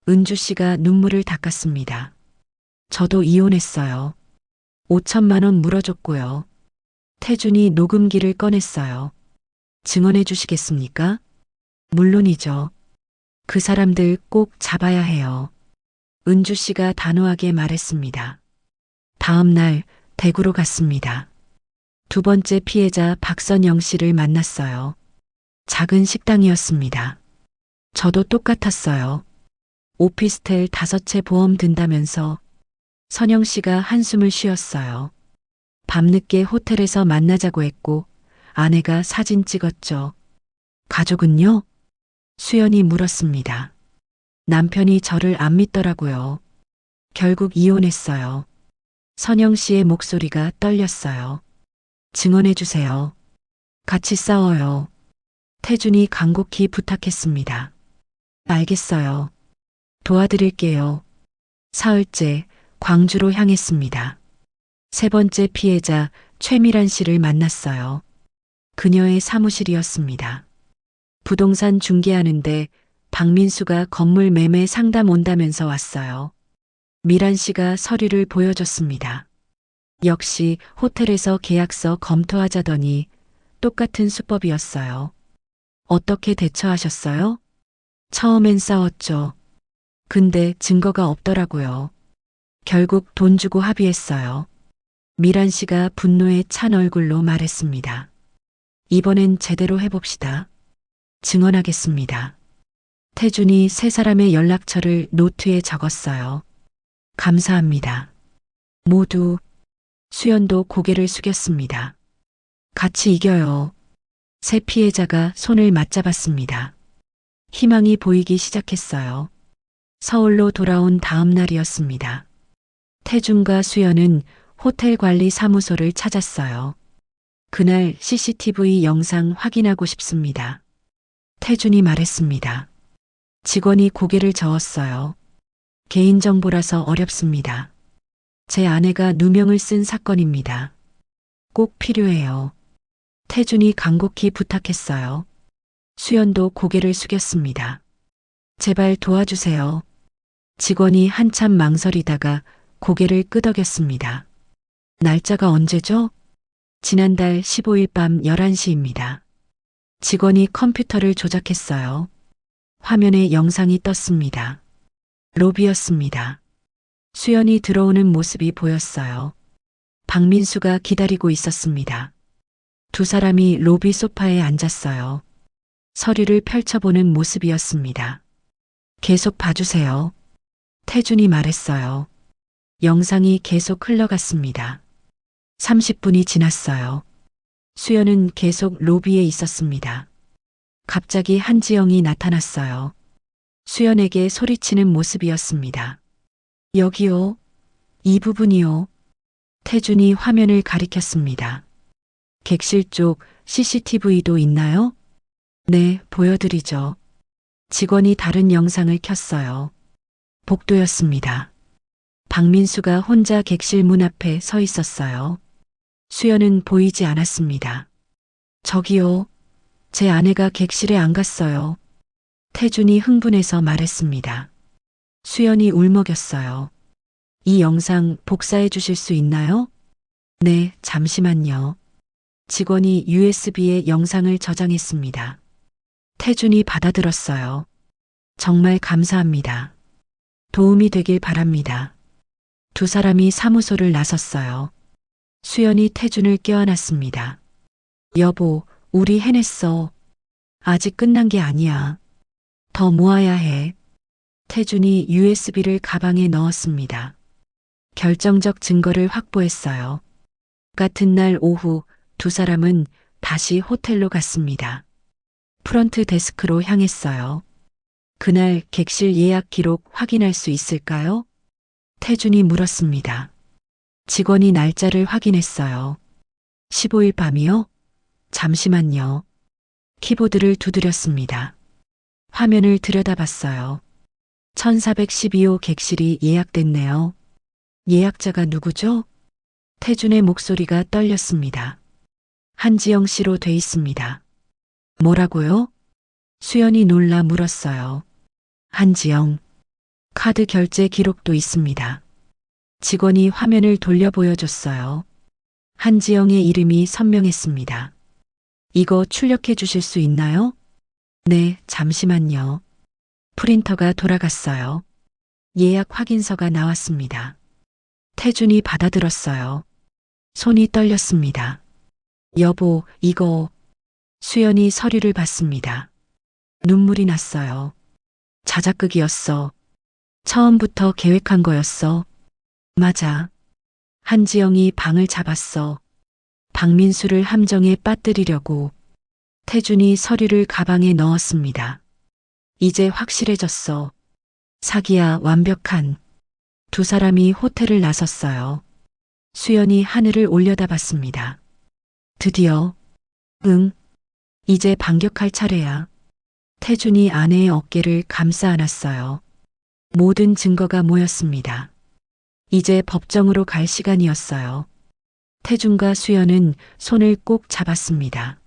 은주 씨가 눈물을 닦았습니다. 저도 이혼했어요. 5천만 원 물어줬고요. 태준이 녹음기를 꺼냈어요. 증언해 주시겠습니까? 물론이죠. 그 사람들 꼭 잡아야 해요. 은주 씨가 단호하게 말했습니다. 다음 날 대구로 갔습니다. 두 번째 피해자 박선영 씨를 만났어요. 작은 식당이었습니다. 저도 똑같았어요. 오피스텔 5채 보험 든다면서 선영 씨가 한숨을 쉬었어요. 밤늦게 호텔에서 만나자고 했고 아내가 사진 찍었죠. 가족은요? 수연이 물었습니다. 남편이 저를 안 믿더라고요. 결국 이혼했어요. 선영 씨의 목소리가 떨렸어요. 증언해 주세요. 같이 싸워요. 태준이 간곡히 부탁했습니다. 알겠어요. 도와드릴게요. 사흘째 광주로 향했습니다. 세 번째 피해자 최미란 씨를 만났어요. 그녀의 사무실이었습니다. 부동산 중개하는데 박민수가 건물 매매 상담 온다면서 왔어요. 미란 씨가 서류를 보여줬습니다. 역시 호텔에서 계약서 검토하자더니 똑같은 수법이었어요. 어떻게 대처하셨어요? 처음엔 싸웠죠. 근데 증거가 없더라고요. 결국 돈 주고 합의했어요. 미란 씨가 분노에 찬 얼굴로 말했습니다. 이번엔 제대로 해봅시다. 증언하겠습니다. 태준이 세 사람의 연락처를 노트에 적었어요. 감사합니다. 모두. 수연도 고개를 숙였습니다. 같이 이겨요. 세 피해자가 손을 맞잡았습니다. 희망이 보이기 시작했어요. 서울로 돌아온 다음 날이었습니다. 태준과 수연은 호텔 관리 사무소를 찾았어요. 그날 CCTV 영상 확인하고 싶습니다. 태준이 말했습니다. 직원이 고개를 저었어요. 개인정보라서 어렵습니다. 제 아내가 누명을 쓴 사건입니다. 꼭 필요해요. 태준이 간곡히 부탁했어요. 수연도 고개를 숙였습니다. 제발 도와주세요. 직원이 한참 망설이다가 고개를 끄덕였습니다. 날짜가 언제죠? 지난달 15일 밤 11시입니다. 직원이 컴퓨터를 조작했어요. 화면에 영상이 떴습니다. 로비였습니다. 수연이 들어오는 모습이 보였어요. 박민수가 기다리고 있었습니다. 두 사람이 로비 소파에 앉았어요. 서류를 펼쳐보는 모습이었습니다. 계속 봐주세요. 태준이 말했어요. 영상이 계속 흘러갔습니다. 30분이 지났어요. 수연은 계속 로비에 있었습니다. 갑자기 한지영이 나타났어요. 수연에게 소리치는 모습이었습니다. 여기요. 이 부분이요. 태준이 화면을 가리켰습니다. 객실 쪽 CCTV도 있나요? 네, 보여드리죠. 직원이 다른 영상을 켰어요. 복도였습니다. 박민수가 혼자 객실 문 앞에 서 있었어요. 수연은 보이지 않았습니다. 저기요. 제 아내가 객실에 안 갔어요. 태준이 흥분해서 말했습니다. 수연이 울먹였어요. 이 영상 복사해 주실 수 있나요? 네, 잠시만요. 직원이 USB에 영상을 저장했습니다. 태준이 받아들었어요. 정말 감사합니다. 도움이 되길 바랍니다. 두 사람이 사무소를 나섰어요. 수연이 태준을 껴안았습니다. 여보, 우리 해냈어. 아직 끝난 게 아니야. 더 모아야 해. 태준이 USB를 가방에 넣었습니다. 결정적 증거를 확보했어요. 같은 날 오후 두 사람은 다시 호텔로 갔습니다. 프런트 데스크로 향했어요. 그날 객실 예약 기록 확인할 수 있을까요? 태준이 물었습니다. 직원이 날짜를 확인했어요. 15일 밤이요? 잠시만요. 키보드를 두드렸습니다. 화면을 들여다봤어요. 1412호 객실이 예약됐네요. 예약자가 누구죠? 태준의 목소리가 떨렸습니다. 한지영 씨로 돼 있습니다. 뭐라고요? 수연이 놀라 물었어요. 한지영. 카드 결제 기록도 있습니다. 직원이 화면을 돌려 보여줬어요. 한지영의 이름이 선명했습니다. 이거 출력해 주실 수 있나요? 네, 잠시만요. 프린터가 돌아갔어요. 예약 확인서가 나왔습니다. 태준이 받아들었어요. 손이 떨렸습니다. 여보, 이거. 수연이 서류를 받습니다. 눈물이 났어요. 자작극이었어. 처음부터 계획한 거였어. 맞아. 한지영이 방을 잡았어. 박민수를 함정에 빠뜨리려고. 태준이 서류를 가방에 넣었습니다. 이제 확실해졌어. 사기야, 완벽한. 두 사람이 호텔을 나섰어요. 수연이 하늘을 올려다봤습니다. 드디어. 응. 이제 반격할 차례야. 태준이 아내의 어깨를 감싸 안았어요. 모든 증거가 모였습니다. 이제 법정으로 갈 시간이었어요. 태준과 수연은 손을 꼭 잡았습니다.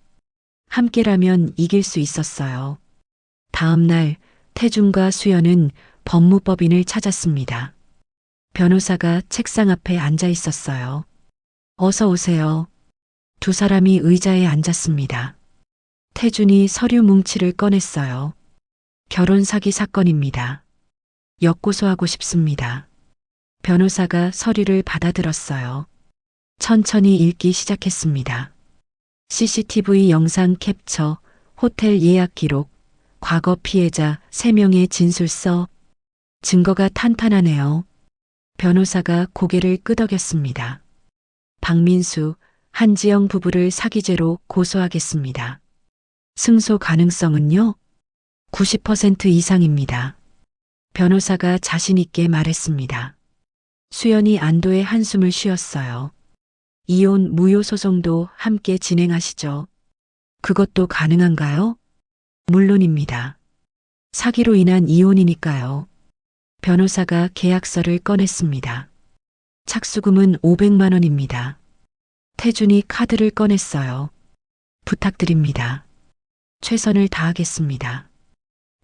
함께라면 이길 수 있었어요. 다음 날 태준과 수연은 법무법인을 찾았습니다. 변호사가 책상 앞에 앉아 있었어요. 어서 오세요. 두 사람이 의자에 앉았습니다. 태준이 서류 뭉치를 꺼냈어요. 결혼 사기 사건입니다. 역고소하고 싶습니다. 변호사가 서류를 받아들었어요. 천천히 읽기 시작했습니다. CCTV 영상 캡처, 호텔 예약 기록, 과거 피해자 3명의 진술서. 증거가 탄탄하네요. 변호사가 고개를 끄덕였습니다. 박민수, 한지영 부부를 사기죄로 고소하겠습니다. 승소 가능성은요? 90% 이상입니다. 변호사가 자신 있게 말했습니다. 수연이 안도의 한숨을 쉬었어요. 이혼 무효 소송도 함께 진행하시죠. 그것도 가능한가요? 물론입니다. 사기로 인한 이혼이니까요. 변호사가 계약서를 꺼냈습니다. 착수금은 500만 원입니다. 태준이 카드를 꺼냈어요. 부탁드립니다. 최선을 다하겠습니다.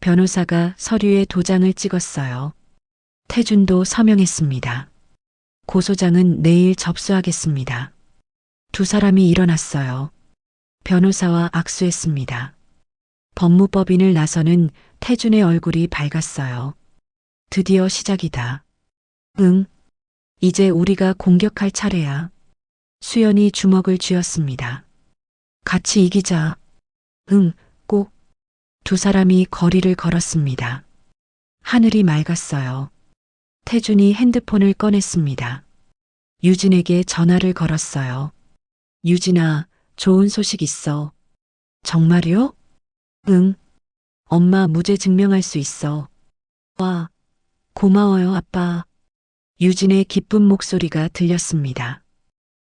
변호사가 서류에 도장을 찍었어요. 태준도 서명했습니다. 고소장은 내일 접수하겠습니다. 두 사람이 일어났어요. 변호사와 악수했습니다. 법무법인을 나서는 태준의 얼굴이 밝았어요. 드디어 시작이다. 응. 이제 우리가 공격할 차례야. 수연이 주먹을 쥐었습니다. 같이 이기자. 응, 꼭. 두 사람이 거리를 걸었습니다. 하늘이 맑았어요. 태준이 핸드폰을 꺼냈습니다. 유진에게 전화를 걸었어요. 유진아, 좋은 소식 있어. 정말요? 응. 엄마 무죄 증명할 수 있어. 와, 고마워요, 아빠. 유진의 기쁜 목소리가 들렸습니다.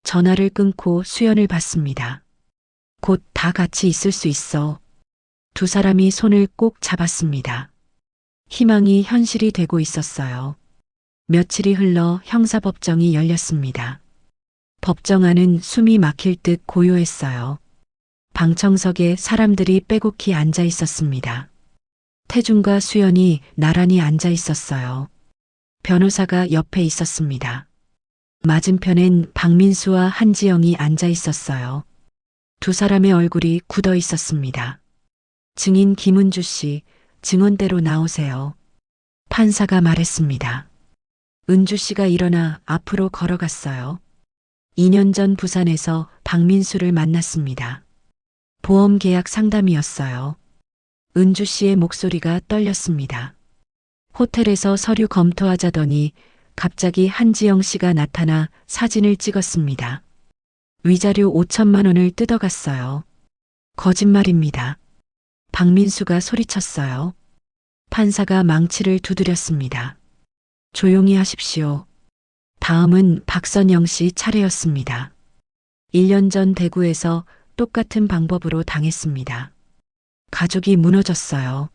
전화를 끊고 수연을 봤습니다. 곧 다 같이 있을 수 있어. 두 사람이 손을 꼭 잡았습니다. 희망이 현실이 되고 있었어요. 며칠이 흘러 형사법정이 열렸습니다. 법정 안은 숨이 막힐 듯 고요했어요. 방청석에 사람들이 빼곡히 앉아 있었습니다. 태준과 수연이 나란히 앉아 있었어요. 변호사가 옆에 있었습니다. 맞은편엔 박민수와 한지영이 앉아 있었어요. 두 사람의 얼굴이 굳어 있었습니다. 증인 김은주 씨, 증언대로 나오세요. 판사가 말했습니다. 은주 씨가 일어나 앞으로 걸어갔어요. 2년 전 부산에서 박민수를 만났습니다. 보험 계약 상담이었어요. 은주 씨의 목소리가 떨렸습니다. 호텔에서 서류 검토하자더니 갑자기 한지영 씨가 나타나 사진을 찍었습니다. 위자료 5천만 원을 뜯어갔어요. 거짓말입니다. 박민수가 소리쳤어요. 판사가 망치를 두드렸습니다. 조용히 하십시오. 다음은 박선영 씨 차례였습니다. 1년 전 대구에서 똑같은 방법으로 당했습니다. 가족이 무너졌어요.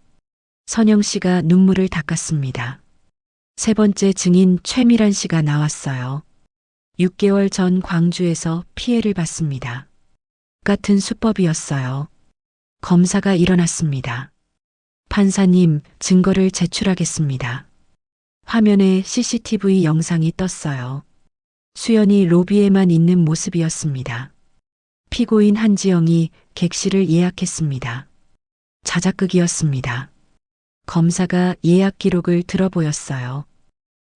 선영 씨가 눈물을 닦았습니다. 세 번째 증인 최미란 씨가 나왔어요. 6개월 전 광주에서 피해를 봤습니다. 같은 수법이었어요. 검사가 일어났습니다. 판사님, 증거를 제출하겠습니다. 화면에 CCTV 영상이 떴어요. 수연이 로비에만 있는 모습이었습니다. 피고인 한지영이 객실을 예약했습니다. 자작극이었습니다. 검사가 예약 기록을 들어보였어요.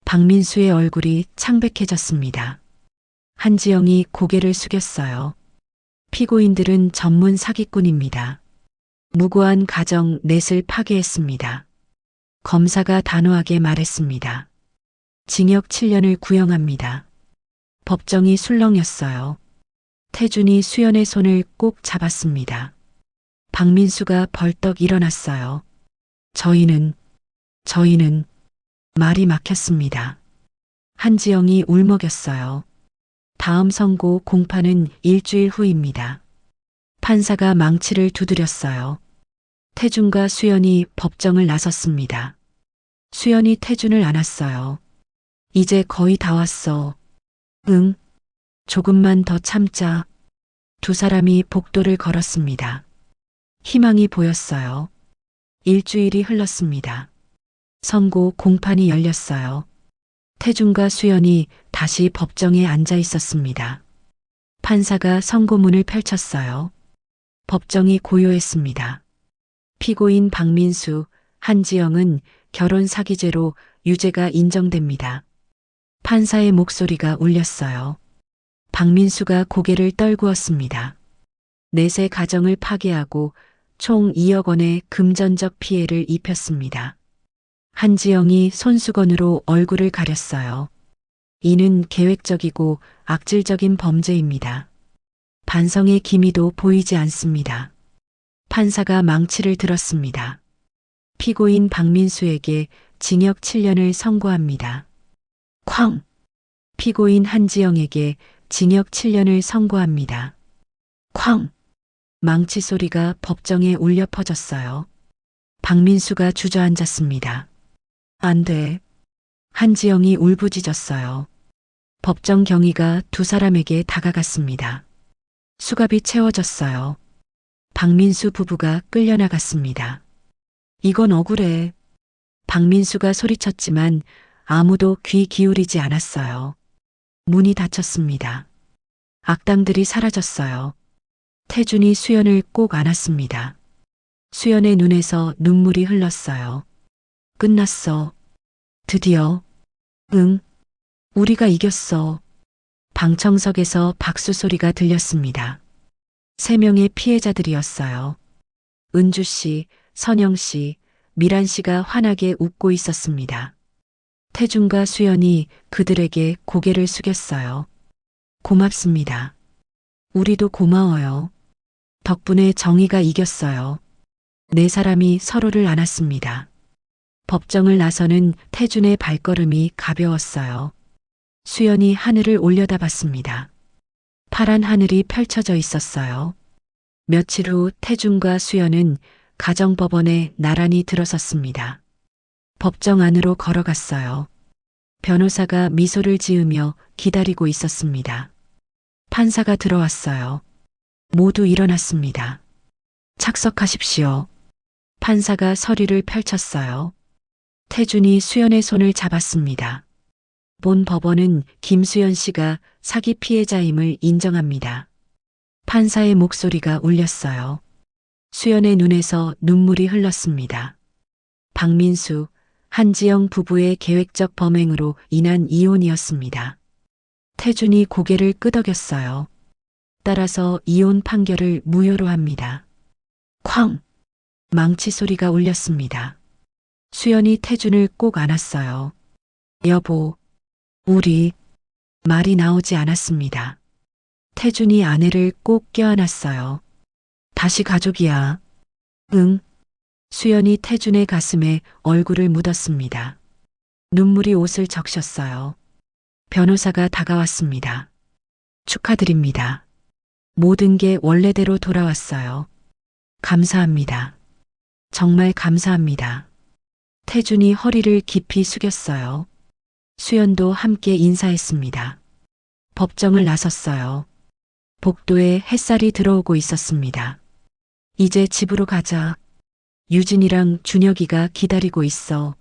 박민수의 얼굴이 창백해졌습니다. 한지영이 고개를 숙였어요. 피고인들은 전문 사기꾼입니다. 무고한 가정 넷을 파괴했습니다. 검사가 단호하게 말했습니다. 징역 7년을 구형합니다. 법정이 술렁였어요. 태준이 수연의 손을 꼭 잡았습니다. 박민수가 벌떡 일어났어요. 저희는 말이 막혔습니다. 한지영이 울먹였어요. 다음 선고 공판은 일주일 후입니다. 판사가 망치를 두드렸어요. 태준과 수연이 법정을 나섰습니다. 수연이 태준을 안았어요. 이제 거의 다 왔어. 응, 조금만 더 참자. 두 사람이 복도를 걸었습니다. 희망이 보였어요. 일주일이 흘렀습니다. 선고 공판이 열렸어요. 태준과 수연이 다시 법정에 앉아 있었습니다. 판사가 선고문을 펼쳤어요. 법정이 고요했습니다. 피고인 박민수, 한지영은 결혼 사기죄로 유죄가 인정됩니다. 판사의 목소리가 울렸어요. 박민수가 고개를 떨구었습니다. 넷의 가정을 파괴하고 총 2억 원의 금전적 피해를 입혔습니다. 한지영이 손수건으로 얼굴을 가렸어요. 이는 계획적이고 악질적인 범죄입니다. 반성의 기미도 보이지 않습니다. 판사가 망치를 들었습니다. 피고인 박민수에게 징역 7년을 선고합니다. 쾅! 피고인 한지영에게 징역 7년을 선고합니다. 쾅! 망치 소리가 법정에 울려 퍼졌어요. 박민수가 주저앉았습니다. 안 돼. 한지영이 울부짖었어요. 법정 경위가 두 사람에게 다가갔습니다. 수갑이 채워졌어요. 박민수 부부가 끌려나갔습니다. 이건 억울해. 박민수가 소리쳤지만 아무도 귀 기울이지 않았어요. 문이 닫혔습니다. 악당들이 사라졌어요. 태준이 수연을 꼭 안았습니다. 수연의 눈에서 눈물이 흘렀어요. 끝났어. 드디어. 응. 우리가 이겼어. 방청석에서 박수 소리가 들렸습니다. 3명의 피해자들이었어요. 은주 씨, 선영 씨, 미란 씨가 환하게 웃고 있었습니다. 태준과 수연이 그들에게 고개를 숙였어요. 고맙습니다. 우리도 고마워요. 덕분에 정의가 이겼어요. 네 사람이 서로를 안았습니다. 법정을 나서는 태준의 발걸음이 가벼웠어요. 수연이 하늘을 올려다봤습니다. 파란 하늘이 펼쳐져 있었어요. 며칠 후 태준과 수연은 가정법원에 나란히 들어섰습니다. 법정 안으로 걸어갔어요. 변호사가 미소를 지으며 기다리고 있었습니다. 판사가 들어왔어요. 모두 일어났습니다. 착석하십시오. 판사가 서류를 펼쳤어요. 태준이 수연의 손을 잡았습니다. 본 법원은 김수연 씨가 사기 피해자임을 인정합니다. 판사의 목소리가 울렸어요. 수연의 눈에서 눈물이 흘렀습니다. 박민수, 한지영 부부의 계획적 범행으로 인한 이혼이었습니다. 태준이 고개를 끄덕였어요. 따라서 이혼 판결을 무효로 합니다. 쾅! 망치 소리가 울렸습니다. 수연이 태준을 꼭 안았어요. 여보, 우리 말이 나오지 않았습니다. 태준이 아내를 꼭 껴안았어요. 다시 가족이야. 응, 수연이 태준의 가슴에 얼굴을 묻었습니다. 눈물이 옷을 적셨어요. 변호사가 다가왔습니다. 축하드립니다. 모든 게 원래대로 돌아왔어요. 감사합니다. 정말 감사합니다. 태준이 허리를 깊이 숙였어요. 수연도 함께 인사했습니다. 법정을 나섰어요. 복도에 햇살이 들어오고 있었습니다. 이제 집으로 가자. 유진이랑 준혁이가 기다리고 있어.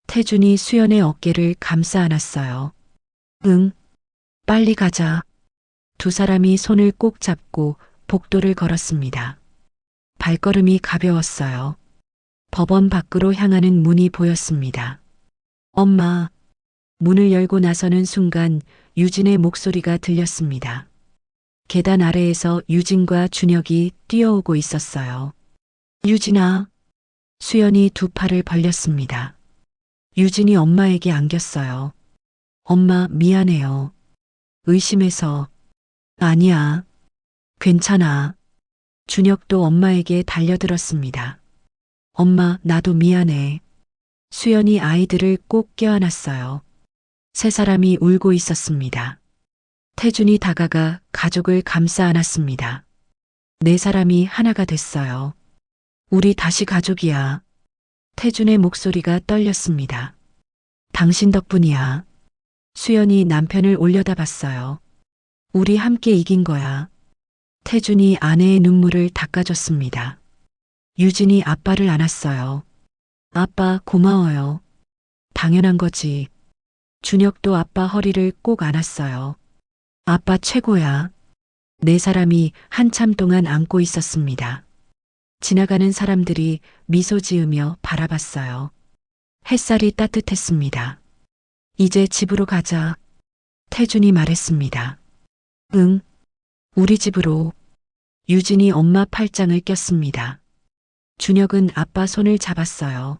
태준이 수연의 어깨를 감싸 안았어요. 응, 빨리 가자. 두 사람이 손을 꼭 잡고 복도를 걸었습니다. 발걸음이 가벼웠어요. 법원 밖으로 향하는 문이 보였습니다. 엄마. 문을 열고 나서는 순간 유진의 목소리가 들렸습니다. 계단 아래에서 유진과 준혁이 뛰어오고 있었어요. 유진아. 수연이 두 팔을 벌렸습니다. 유진이 엄마에게 안겼어요. 엄마 미안해요. 의심해서. 아니야. 괜찮아. 준혁도 엄마에게 달려들었습니다. 엄마 나도 미안해. 수연이 아이들을 꼭 껴안았어요. 세 사람이 울고 있었습니다. 태준이 다가가 가족을 감싸 안았습니다. 네 사람이 하나가 됐어요. 우리 다시 가족이야. 태준의 목소리가 떨렸습니다. 당신 덕분이야. 수연이 남편을 올려다봤어요. 우리 함께 이긴 거야. 태준이 아내의 눈물을 닦아줬습니다. 유진이 아빠를 안았어요. 아빠 고마워요. 당연한 거지. 준혁도 아빠 허리를 꼭 안았어요. 아빠 최고야. 네 사람이 한참 동안 안고 있었습니다. 지나가는 사람들이 미소 지으며 바라봤어요. 햇살이 따뜻했습니다. 이제 집으로 가자. 태준이 말했습니다. 응, 우리 집으로. 유진이 엄마 팔짱을 꼈습니다. 준혁은 아빠 손을 잡았어요.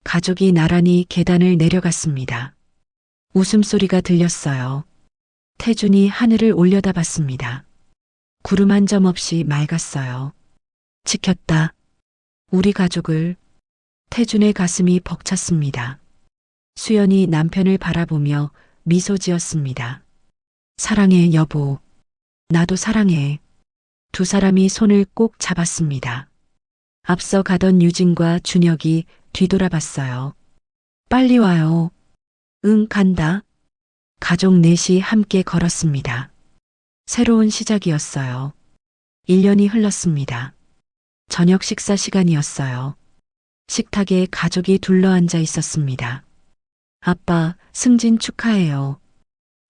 가족이 나란히 계단을 내려갔습니다. 웃음소리가 들렸어요. 태준이 하늘을 올려다봤습니다. 구름 한 점 없이 맑았어요. 지켰다. 우리 가족을. 태준의 가슴이 벅찼습니다. 수연이 남편을 바라보며 미소 지었습니다. 사랑해 여보. 나도 사랑해. 두 사람이 손을 꼭 잡았습니다. 앞서 가던 유진과 준혁이 뒤돌아봤어요. 빨리 와요. 응, 간다. 가족 넷이 함께 걸었습니다. 새로운 시작이었어요. 1년이 흘렀습니다. 저녁 식사 시간이었어요. 식탁에 가족이 둘러앉아 있었습니다. 아빠, 승진 축하해요.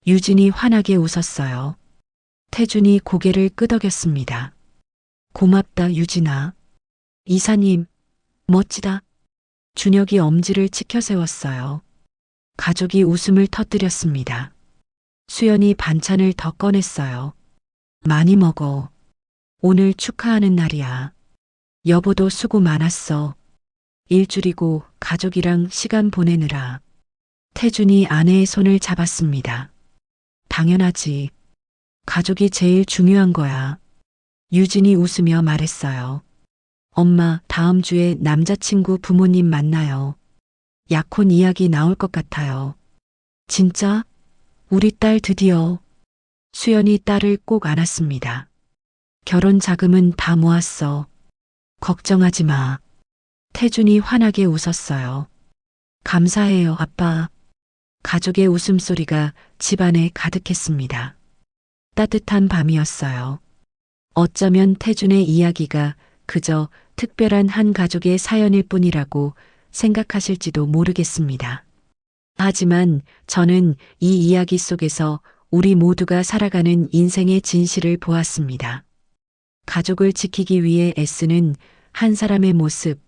유진이 환하게 웃었어요. 태준이 고개를 끄덕였습니다. 고맙다, 유진아. 이사님, 멋지다. 준혁이 엄지를 치켜 세웠어요. 가족이 웃음을 터뜨렸습니다. 수연이 반찬을 더 꺼냈어요. 많이 먹어. 오늘 축하하는 날이야. 여보도 수고 많았어. 일줄이고 가족이랑 시간 보내느라. 태준이 아내의 손을 잡았습니다. 당연하지. 가족이 제일 중요한 거야. 유진이 웃으며 말했어요. 엄마, 다음 주에 남자친구 부모님 만나요. 약혼 이야기 나올 것 같아요. 진짜? 우리 딸 드디어. 수연이 딸을 꼭 안았습니다. 결혼 자금은 다 모았어. 걱정하지 마. 태준이 환하게 웃었어요. 감사해요, 아빠. 가족의 웃음소리가 집안에 가득했습니다. 따뜻한 밤이었어요. 어쩌면 태준의 이야기가 그저 특별한 한 가족의 사연일 뿐이라고 생각하실지도 모르겠습니다. 하지만 저는 이 이야기 속에서 우리 모두가 살아가는 인생의 진실을 보았습니다. 가족을 지키기 위해 애쓰는 한 사람의 모습,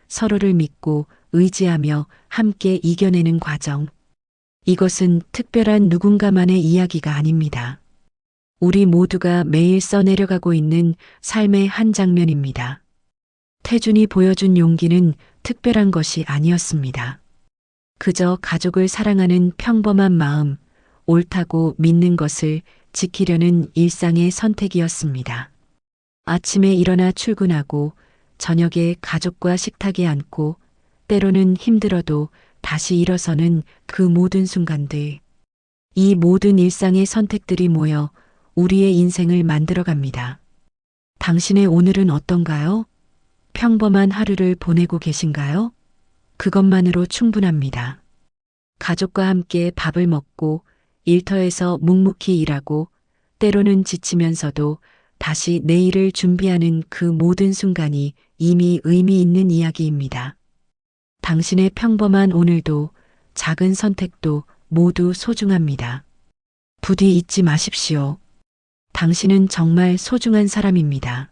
서로를 믿고 의지하며 함께 이겨내는 과정. 이것은 특별한 누군가만의 이야기가 아닙니다. 우리 모두가 매일 써내려가고 있는 삶의 한 장면입니다. 태준이 보여준 용기는 특별한 것이 아니었습니다. 그저 가족을 사랑하는 평범한 마음, 옳다고 믿는 것을 지키려는 일상의 선택이었습니다. 아침에 일어나 출근하고 저녁에 가족과 식탁에 앉고 때로는 힘들어도 다시 일어서는 그 모든 순간들. 이 모든 일상의 선택들이 모여 우리의 인생을 만들어 갑니다. 당신의 오늘은 어떤가요? 평범한 하루를 보내고 계신가요? 그것만으로 충분합니다. 가족과 함께 밥을 먹고 일터에서 묵묵히 일하고 때로는 지치면서도 다시 내일을 준비하는 그 모든 순간이 이미 의미 있는 이야기입니다. 당신의 평범한 오늘도 작은 선택도 모두 소중합니다. 부디 잊지 마십시오. 당신은 정말 소중한 사람입니다.